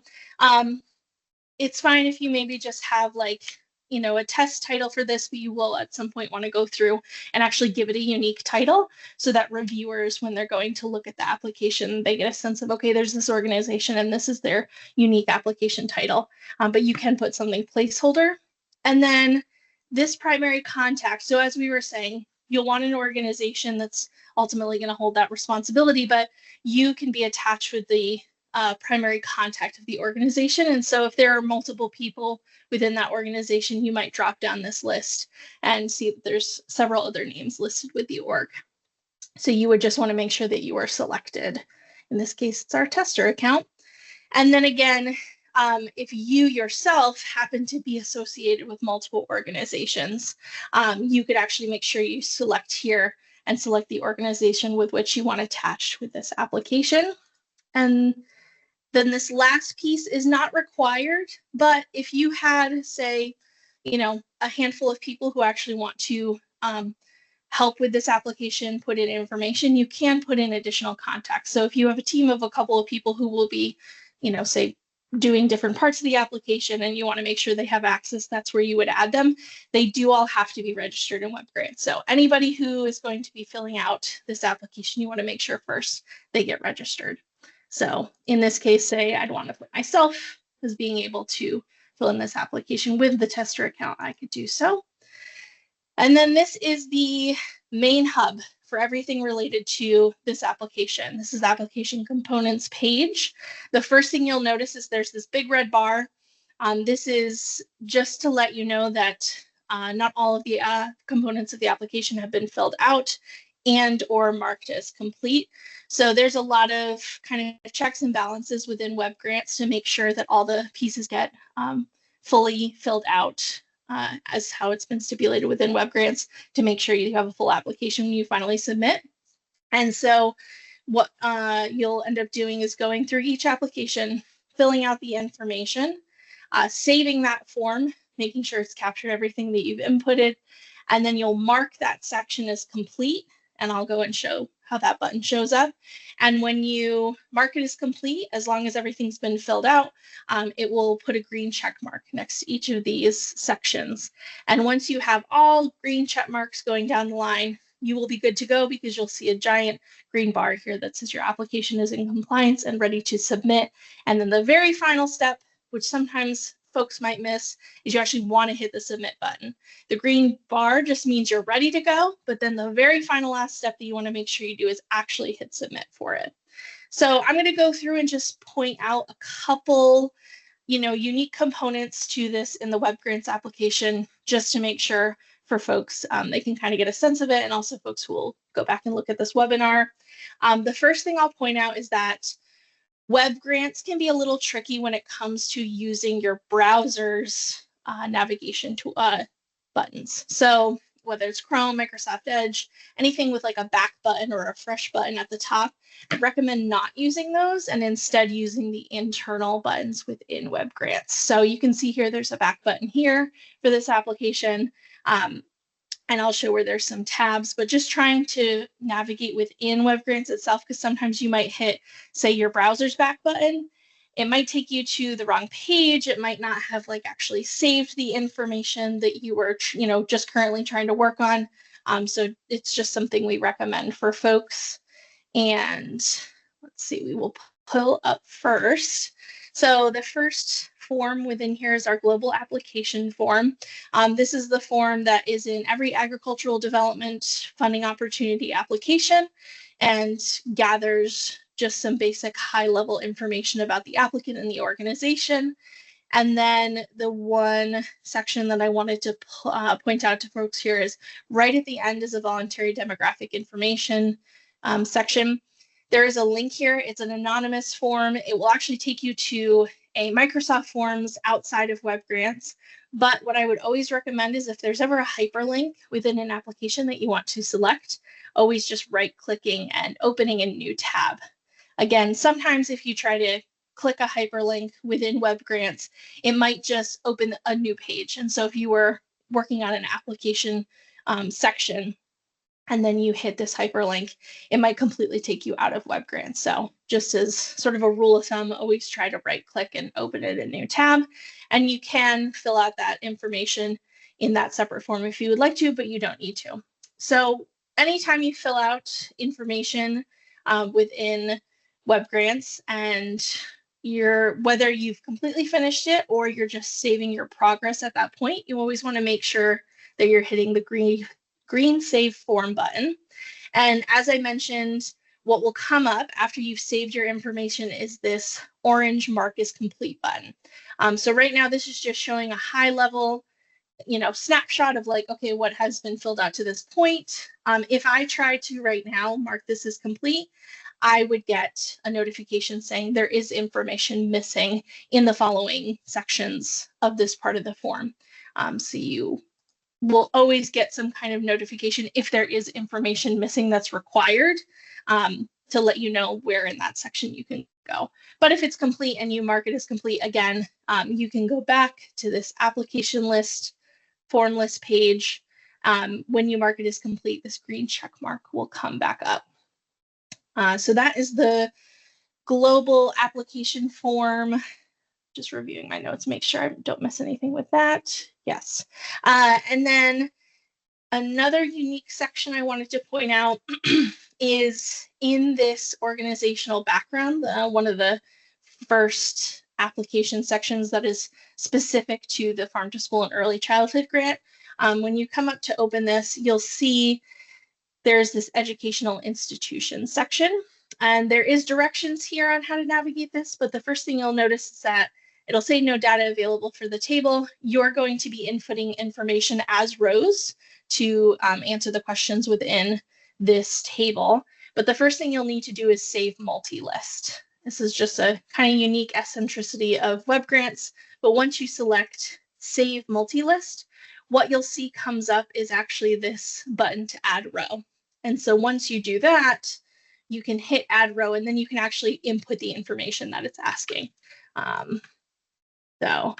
it's fine if you maybe just have like, you know, a test title for this, but you will at some point want to go through and actually give it a unique title so that reviewers, when they're going to look at the application, they get a sense of, okay, there's this organization and this is their unique application title. But you can put something placeholder. And then this primary contact. So as we were saying, you'll want an organization that's ultimately going to hold that responsibility, but you can be attached with the primary contact of the organization. And so if there are multiple people within that organization, you might drop down this list and see that there's several other names listed with the org. So you would just want to make sure that you are selected. In this case, it's our tester account. And then again, if you yourself happen to be associated with multiple organizations, you could actually make sure you select here and select the organization with which you want attached with this application. And then this last piece is not required, but if you had, say, you know, a handful of people who actually want to help with this application, put in information, you can put in additional contacts. So if you have a team of a couple of people who will be, you know, say, doing different parts of the application and you want to make sure they have access, that's where you would add them. They do all have to be registered in WebGrants. So anybody who is going to be filling out this application, you want to make sure first they get registered. So in this case, say I'd want to put myself as being able to fill in this application with the tester account, I could do so. And then this is the main hub for everything related to this application. This is the application components page. The first thing you'll notice is there's this big red bar. This is just to let you know that not all of the components of the application have been filled out and or marked as complete. So there's a lot of kind of checks and balances within WebGrants to make sure that all the pieces get fully filled out as how it's been stipulated within WebGrants to make sure you have a full application when you finally submit. And so what you'll end up doing is going through each application, filling out the information, saving that form, making sure it's captured everything that you've inputted, and then you'll mark that section as complete. And I'll go and show how that button shows up. And when you mark it as complete, as long as everything's been filled out, it will put a green check mark next to each of these sections. And once you have all green check marks going down the line, you will be good to go because you'll see a giant green bar here that says your application is in compliance and ready to submit. And then the very final step, which sometimes folks might miss, is you actually want to hit the submit button. The green bar just means you're ready to go, but then the very final last step that you want to make sure you do is actually hit submit for it. So I'm going to go through and just point out a couple, you know, unique components to this in the WebGrants application, just to make sure for folks they can kind of get a sense of it, and also folks who will go back and look at this webinar. The first thing I'll point out is that WebGrants can be a little tricky when it comes to using your browser's navigation to buttons. So whether it's Chrome, Microsoft Edge, anything with like a back button or a fresh button at the top, I recommend not using those and instead using the internal buttons within WebGrants. So you can see here, there's a back button here for this application. And I'll show where there's some tabs, but just trying to navigate within WebGrants itself, because sometimes you might hit, say, your browser's back button. It might take you to the wrong page. It might not have like actually saved the information that you were, you know, just currently trying to work on. So it's just something we recommend for folks. And let's see, we will pull up first. So the first form within here is our global application form. This is the form that is in every agricultural development funding opportunity application and gathers just some basic high-level information about the applicant and the organization. And then the one section that I wanted to point out to folks here is right at the end is a voluntary demographic information section. There is a link here. It's an anonymous form. It will actually take you to a Microsoft Forms outside of WebGrants But what I would always recommend is if there's ever a hyperlink within an application that you want to select, always just right-clicking and opening a new tab. Again, sometimes if you try to click a hyperlink within Web Grants, it might just open a new page. And so if you were working on an application section and then you hit this hyperlink, it might completely take you out of Web Grants. So just as sort of a rule of thumb, always try to right click and open it in a new tab. And you can fill out that information in that separate form if you would like to, but you don't need to. So anytime you fill out information within Web Grants and whether you've completely finished it or you're just saving your progress at that point, you always want to make sure that you're hitting the green save form button. And as I mentioned, what will come up after you've saved your information is this orange mark is complete button. So right now, this is just showing a high level, snapshot of like, okay, what has been filled out to this point. If I try to right now mark this as complete, I would get a notification saying there is information missing in the following sections of this part of the form. So you will always get some kind of notification if there is information missing that's required to let you know where in that section you can go. But if it's complete and you mark it as complete, again, you can go back to this application list, form list page. When you mark it as complete, this green check mark will come back up. So that is the global application form. Just reviewing my notes, make sure I don't miss anything with that. Yes. And then another unique section I wanted to point out is in this organizational background, one of the first application sections that is specific to the Farm to School and Early Childhood Grant. When you come up to open this, you'll see there's this educational institution section, and there is directions here on how to navigate this, but the first thing you'll notice is that it'll say no data available for the table. You're going to be inputting information as rows to answer the questions within this table. But the first thing you'll need to do is save multi-list. This is just a kind of unique eccentricity of Web Grants, but once you select Save Multi-List, what you'll see comes up is actually this button to add row. And so once you do that, you can hit add row, and then you can actually input the information that it's asking. So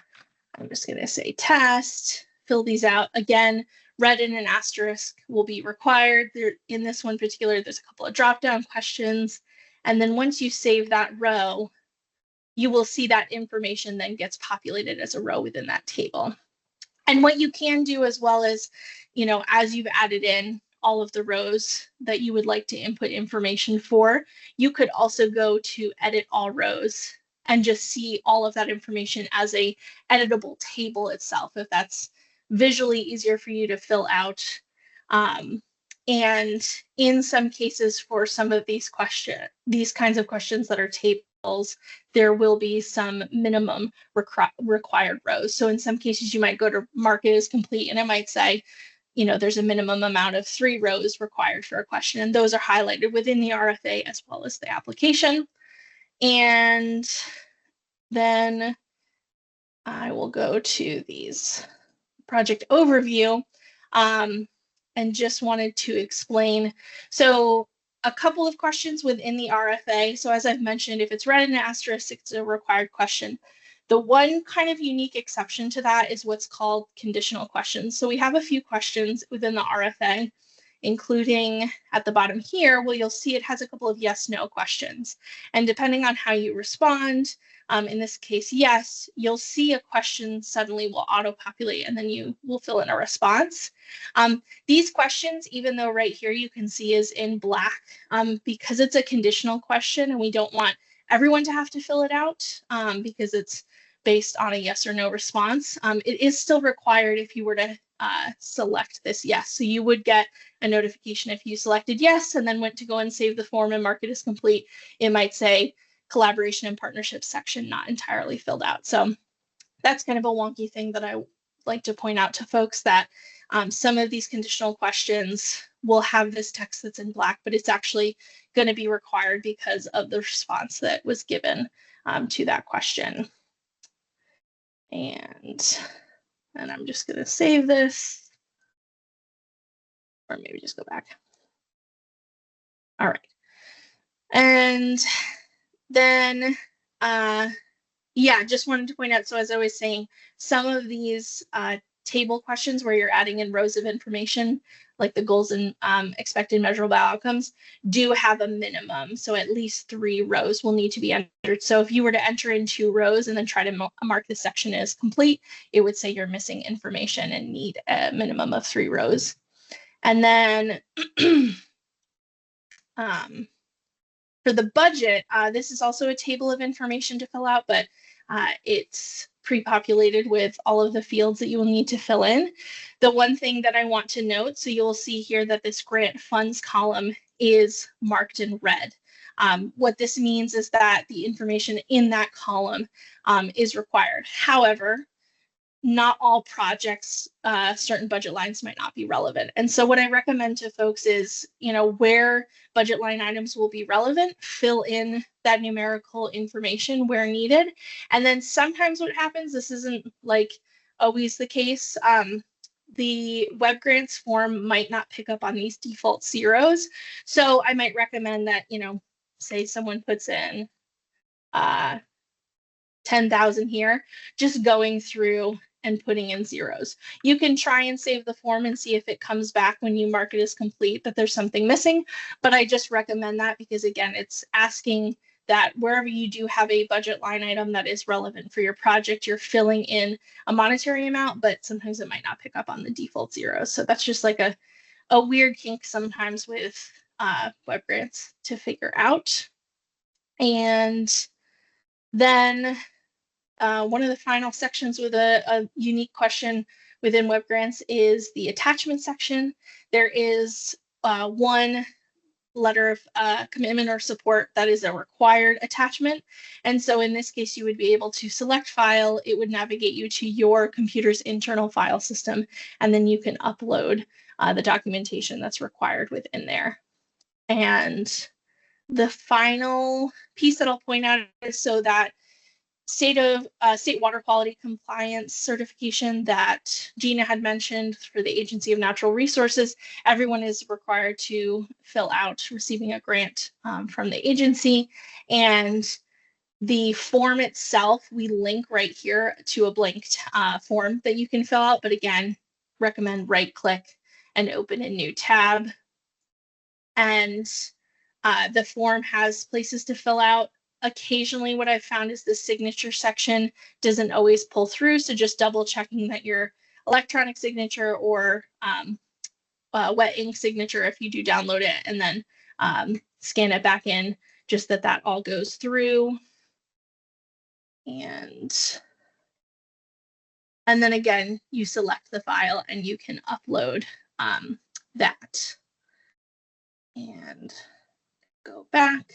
I'm just going to say test, fill these out. Again, red and an asterisk will be required. There, in this one particular, there's a couple of drop-down questions. And then once you save that row, you will see that information then gets populated as a row within that table. And what you can do as well is, as you've added in all of the rows that you would like to input information for, you could also go to edit all rows and just see all of that information as a editable table itself, if that's visually easier for you to fill out. And in some cases, for some of these kinds of questions that are tables, there will be some minimum required rows. So in some cases, you might go to mark it as complete, and it might say, there's a minimum amount of 3 rows required for a question, and those are highlighted within the RFA as well as the application. And then I will go to these project overview and just wanted to explain. So a couple of questions within the RFA. So as I've mentioned, if it's red and an asterisk, it's a required question. The one kind of unique exception to that is what's called conditional questions. So we have a few questions within the RFA, including at the bottom here, well, you'll see it has a couple of yes/no questions. And depending on how you respond, in this case, yes, you'll see a question suddenly will auto-populate, and then you will fill in a response. These questions, even though right here you can see is in black, because it's a conditional question and we don't want everyone to have to fill it out because it's based on a yes or no response, it is still required if you were to select this yes. So you would get a notification if you selected yes and then went to go and save the form and mark it as complete. It might say collaboration and partnership section not entirely filled out. So that's kind of a wonky thing that I like to point out to folks, that some of these conditional questions will have this text that's in black, but it's actually going to be required because of the response that was given to that question. And And I'm just going to save this, or maybe just go back. All right. And then, yeah, just wanted to point out, so as I was saying, some of these table questions where you're adding in rows of information, like the goals and expected measurable outcomes, do have a minimum. So at least 3 rows will need to be entered. So if you were to enter in 2 rows and then try to mark this section as complete, it would say you're missing information and need a minimum of 3 rows. And then for the budget, this is also a table of information to fill out, but it's pre-populated with all of the fields that you will need to fill in. The one thing that I want to note, so you'll see here that this grant funds column is marked in red. What this means is that the information in that column is required. However, not all projects, certain budget lines might not be relevant. And so what I recommend to folks is, where budget line items will be relevant, fill in that numerical information where needed. And then sometimes what happens, this isn't like always the case, the web grants form might not pick up on these default zeros. So I might recommend that, say someone puts in 10,000 here, just going through and putting in zeros. You can try and save the form and see if it comes back when you mark it as complete that there's something missing, but I just recommend that because again, it's asking that wherever you do have a budget line item that is relevant for your project, you're filling in a monetary amount, but sometimes it might not pick up on the default zeros. So that's just like a weird kink sometimes with web grants to figure out. And then one of the final sections with a unique question within web grants is the attachment section. There is one letter of commitment or support that is a required attachment. And so in this case, you would be able to select file. It would navigate you to your computer's internal file system, and then you can upload the documentation that's required within there. And the final piece that I'll point out is so that state water quality compliance certification that Gina had mentioned for the Agency of Natural Resources, everyone is required to fill out receiving a grant from the agency. And the form itself, we link right here to a blank form that you can fill out. But again, recommend right click and open a new tab. And the form has places to fill out. Occasionally what I've found is the signature section doesn't always pull through. So just double checking that your electronic signature or wet ink signature, if you do download it and then scan it back in, just that all goes through. And then again, you select the file and you can upload that. And go back.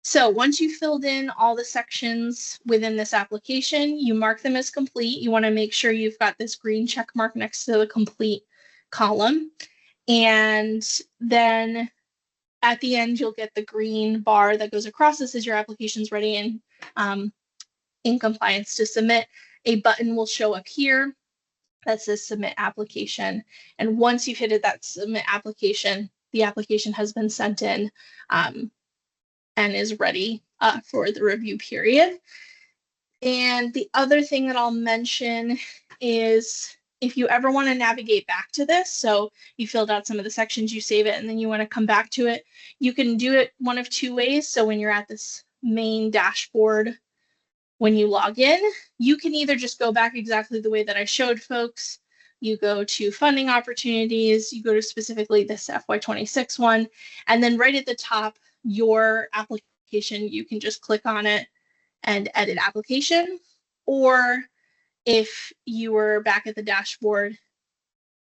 So once you've filled in all the sections within this application, you mark them as complete. You want to make sure you've got this green check mark next to the complete column. And then at the end, you'll get the green bar that goes across. This is your application's ready and in compliance to submit. A button will show up here that says submit application. And once you've hit that submit application, the application has been sent in and is ready for the review period. And the other thing that I'll mention is if you ever want to navigate back to this, so you filled out some of the sections, you save it, and then you want to come back to it, you can do it one of 2 ways. So when you're at this main dashboard, when you log in, you can either just go back exactly the way that I showed folks. You go to funding opportunities, you go to specifically this FY26 one, and then right at the top, your application, you can just click on it and edit application. Or if you were back at the dashboard,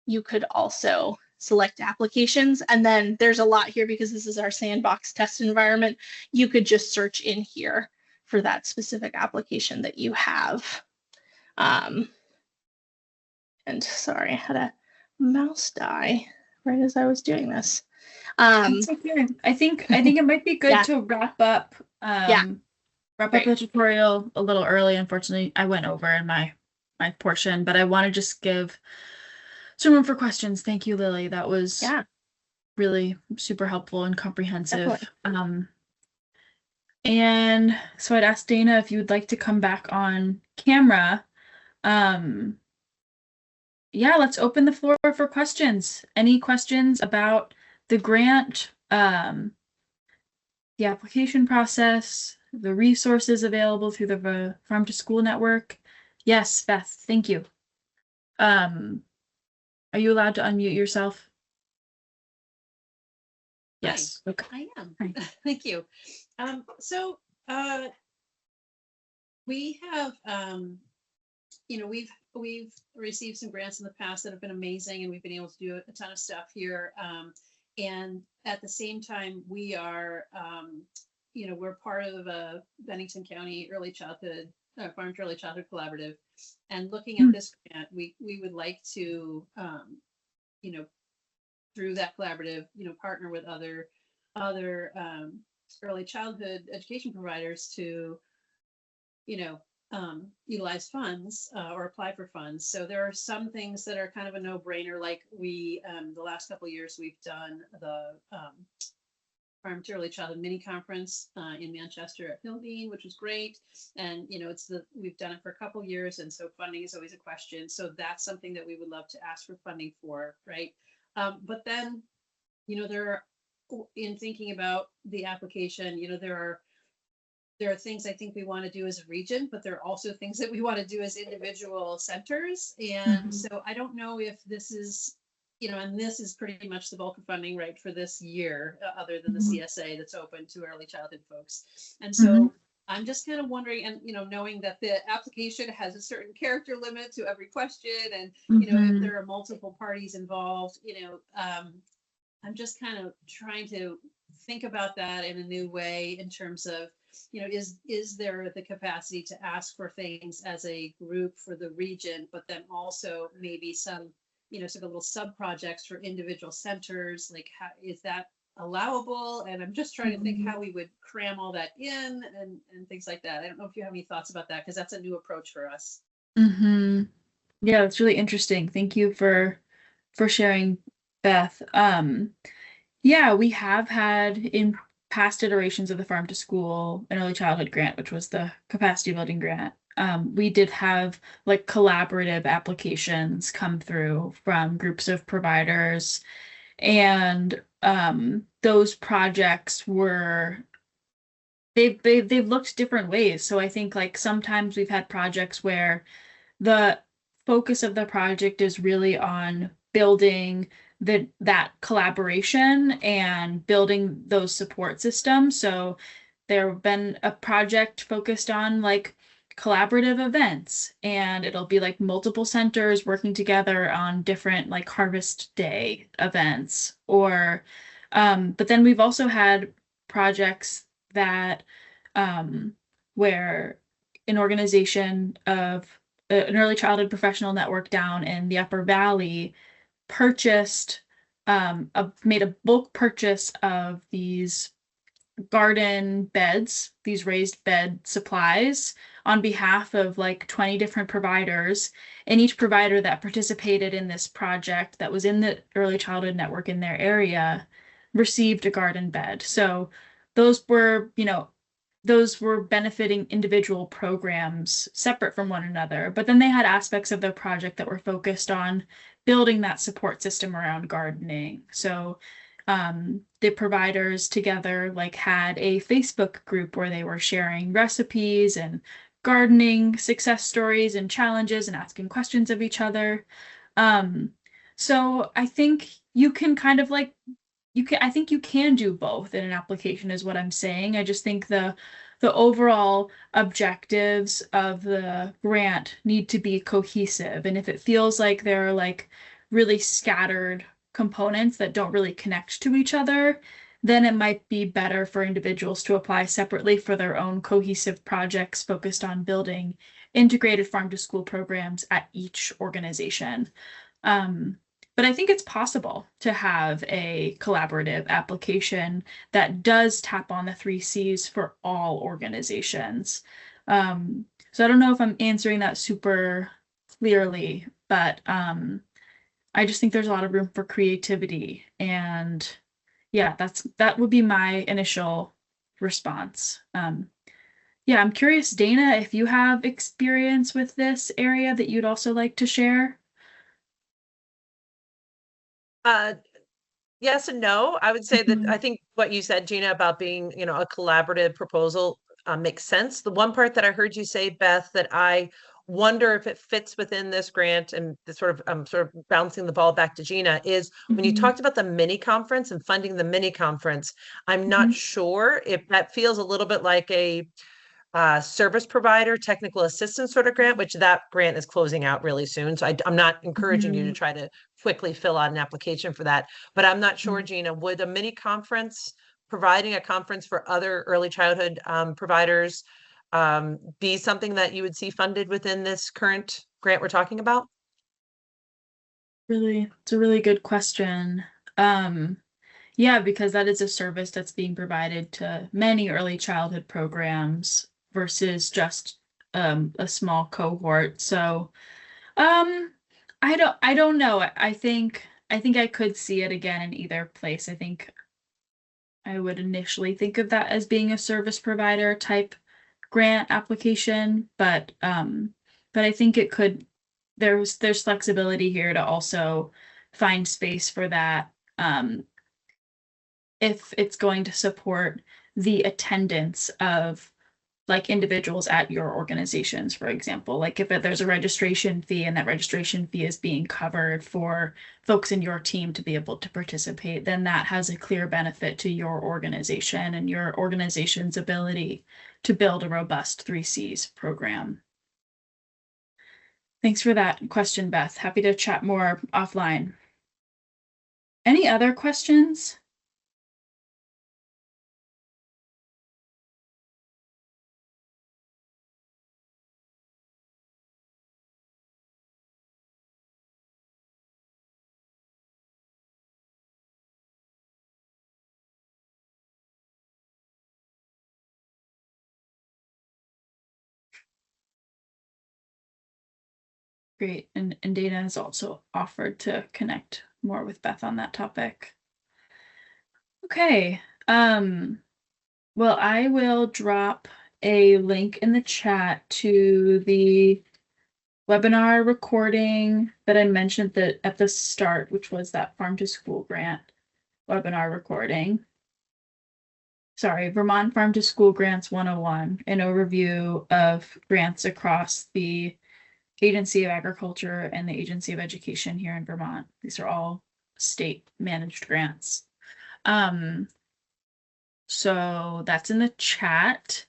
you could also select applications. And then there's a lot here because this is our sandbox test environment. You could just search in here for that specific application that you have. And sorry, I had a mouse die right as I was doing this. It's okay. I think it might be good to wrap up the tutorial a little early. Unfortunately, I went over and my my portion, but I want to just give some room for questions. Thank you, Lily. That was Yeah, really super helpful and comprehensive. definitely. And so I'd ask Dana if you would like to come back on camera. Um, yeah, let's open the floor for questions. Any questions about the grant, the application process, the resources available through the Farm to School Network? Yes, Beth, thank you. Are you allowed to unmute yourself? Yes. Hi, Okay. I am. Hi. Thank you. So we have, we've received some grants in the past that have been amazing, and we've been able to do a ton of stuff here. And at the same time, we are, we're part of a Bennington County Early Childhood Farm to Early Childhood Collaborative, and looking at this grant, we would like to, through that collaborative, partner with other early childhood education providers to, utilize funds or apply for funds. So there are some things that are kind of a no-brainer, like we, the last couple of years, we've done the Farm to Early Childhood mini conference in Manchester at Hillbean, which was great. And we've done it for a couple of years, and so funding is always a question. So that's something that we would love to ask for funding for, right? But then, in thinking about the application, there are things I think we want to do as a region, but there are also things that we want to do as individual centers. And so I don't know if this is, and this is pretty much the bulk of funding, right, for this year, other than the CSA that's open to early childhood folks. And so I'm just kind of wondering, and, knowing that the application has a certain character limit to every question, and, if there are multiple parties involved, I'm just kind of trying to think about that in a new way in terms of, is there the capacity to ask for things as a group for the region, but then also maybe some, sort of little sub projects for individual centers, like how is that allowable? And I'm just trying to think how we would cram all that in and things like that. I don't know if you have any thoughts about that, because that's a new approach for us. Yeah, that's really interesting. Thank you for sharing, Beth. Yeah, we have had in past iterations of the Farm to School and Early Childhood Grant, which was the capacity building grant. We did have like collaborative applications come through from groups of providers, and those projects were they've looked different ways. So I think like sometimes we've had projects where the focus of the project is really on building that collaboration and building those support systems. So there have been a project focused on like collaborative events, and it'll be like multiple centers working together on different like Harvest Day events. Or but then we've also had projects that where an organization of an early childhood professional network down in the Upper Valley purchased made a bulk purchase of these garden beds, these raised bed supplies, on behalf of like 20 different providers. And each provider that participated in this project that was in the early childhood network in their area received a garden bed. So those were, those were benefiting individual programs separate from one another. But then they had aspects of their project that were focused on building that support system around gardening. So the providers together like had a Facebook group where they were sharing recipes and gardening success stories and challenges and asking questions of each other. So I think you can kind of like I think you can do both in an application is what I'm saying. I just think the overall objectives of the grant need to be cohesive. And if it feels like there are like really scattered components that don't really connect to each other, then it might be better for individuals to apply separately for their own cohesive projects focused on building integrated farm to school programs at each organization. But I think it's possible to have a collaborative application that does tap on the 3 Cs for all organizations. So I don't know if I'm answering that super clearly, but I just think there's a lot of room for creativity. And yeah, that would be my initial response. Yeah, I'm curious, Dana, if you have experience with this area that you'd also like to share. Uh, yes and no. I would say that Mhm. I think what you said, Gina, about being, a collaborative proposal makes sense. The one part that I heard you say, Beth, that I wonder if it fits within this grant, and the sort of bouncing the ball back to Gina, is when you Mhm. talked about the mini conference and funding the mini conference, I'm not Mhm. sure if that feels a little bit like a service provider, technical assistance sort of grant, which that grant is closing out really soon. So I'm not encouraging you to Mhm. try to quickly fill out an application for that. But I'm not sure, Mhm. Gina, would a mini conference, providing a conference for other early childhood providers, be something that you would see funded within this current grant we're talking about? It's a really good question. Um, yeah, because that is a service that's being provided to many early childhood programs versus just a small cohort. So, um, I don't know. I think I could see it again in either place. I think I would initially think of that as being a service provider type grant application, but I think it could there's flexibility here to also find space for that if it's going to support the attendance of like individuals at your organizations, for example. Like if there's a registration fee and that registration fee is being covered for folks in your team to be able to participate, then that has a clear benefit to your organization and your organization's ability to build a robust 3Cs program. Thanks for that question, Beth. Happy to chat more offline. Any other questions? Great. And Dana has also offered to connect more with Beth on that topic. Okay. Well, I will drop a link in the chat to the webinar recording that I mentioned at the start, which was that Farm to School grant webinar recording. Sorry, Vermont Farm to School Grants 101, an overview of grants across the Agency of Agriculture and the Agency of Education here in Vermont. These are all state managed grants. So that's in the chat.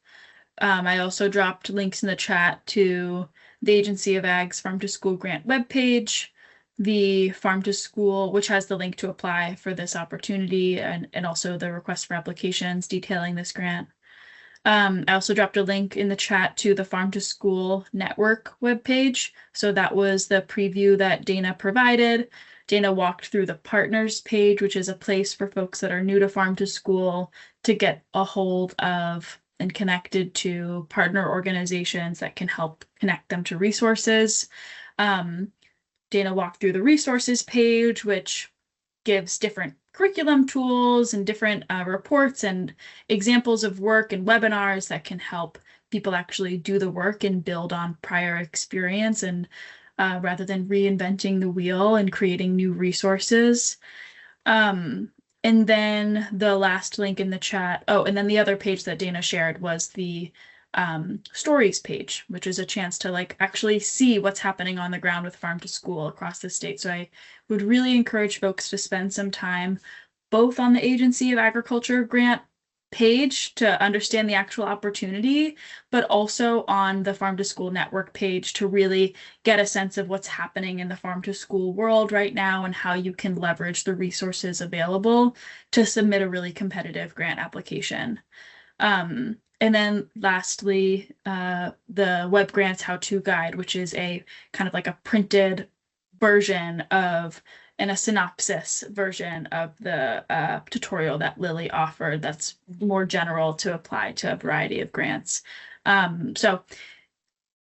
I also dropped links in the chat to the Agency of Ag's Farm to School grant webpage, the Farm to School, which has the link to apply for this opportunity, and also the request for applications detailing this grant. I also dropped a link in the chat to the Farm to School Network webpage. So that was the preview that Dana provided. Dana walked through the partners page, which is a place for folks that are new to Farm to School to get a hold of and connected to partner organizations that can help connect them to resources. Dana walked through the resources page, which gives different curriculum tools and different reports and examples of work and webinars that can help people actually do the work and build on prior experience and rather than reinventing the wheel and creating new resources. And then the last link in the chat, oh, and then the other page that Dana shared was the stories page, which is a chance to like actually see what's happening on the ground with Farm to School across the state. So I would really encourage folks to spend some time both on the Agency of Agriculture grant page to understand the actual opportunity, but also on the Farm to School Network page to really get a sense of what's happening in the farm to school world right now and how you can leverage the resources available to submit a really competitive grant application. And then lastly, the Web Grants How-To Guide, which is a kind of like a printed version of and a synopsis version of the tutorial that Lily offered that's more general to apply to a variety of grants. So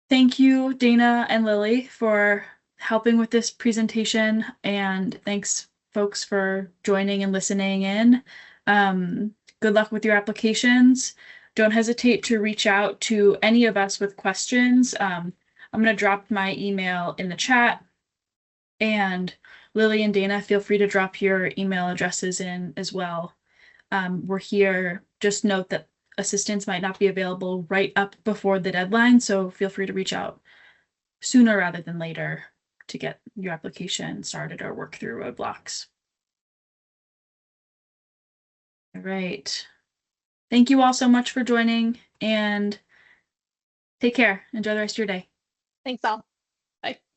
Thank you, Dana and Lily, for helping with this presentation, and thanks folks for joining and listening in. Good luck with your applications. Don't hesitate to reach out to any of us with questions. I'm going to drop my email in the chat, and Lily and Dana, feel free to drop your email addresses in as well. We're here. Just note that assistance might not be available right up before the deadline, so feel free to reach out sooner rather than later to get your application started or work through roadblocks. All right. Thank you all so much for joining, and take care. Enjoy the rest of your day. Thanks all.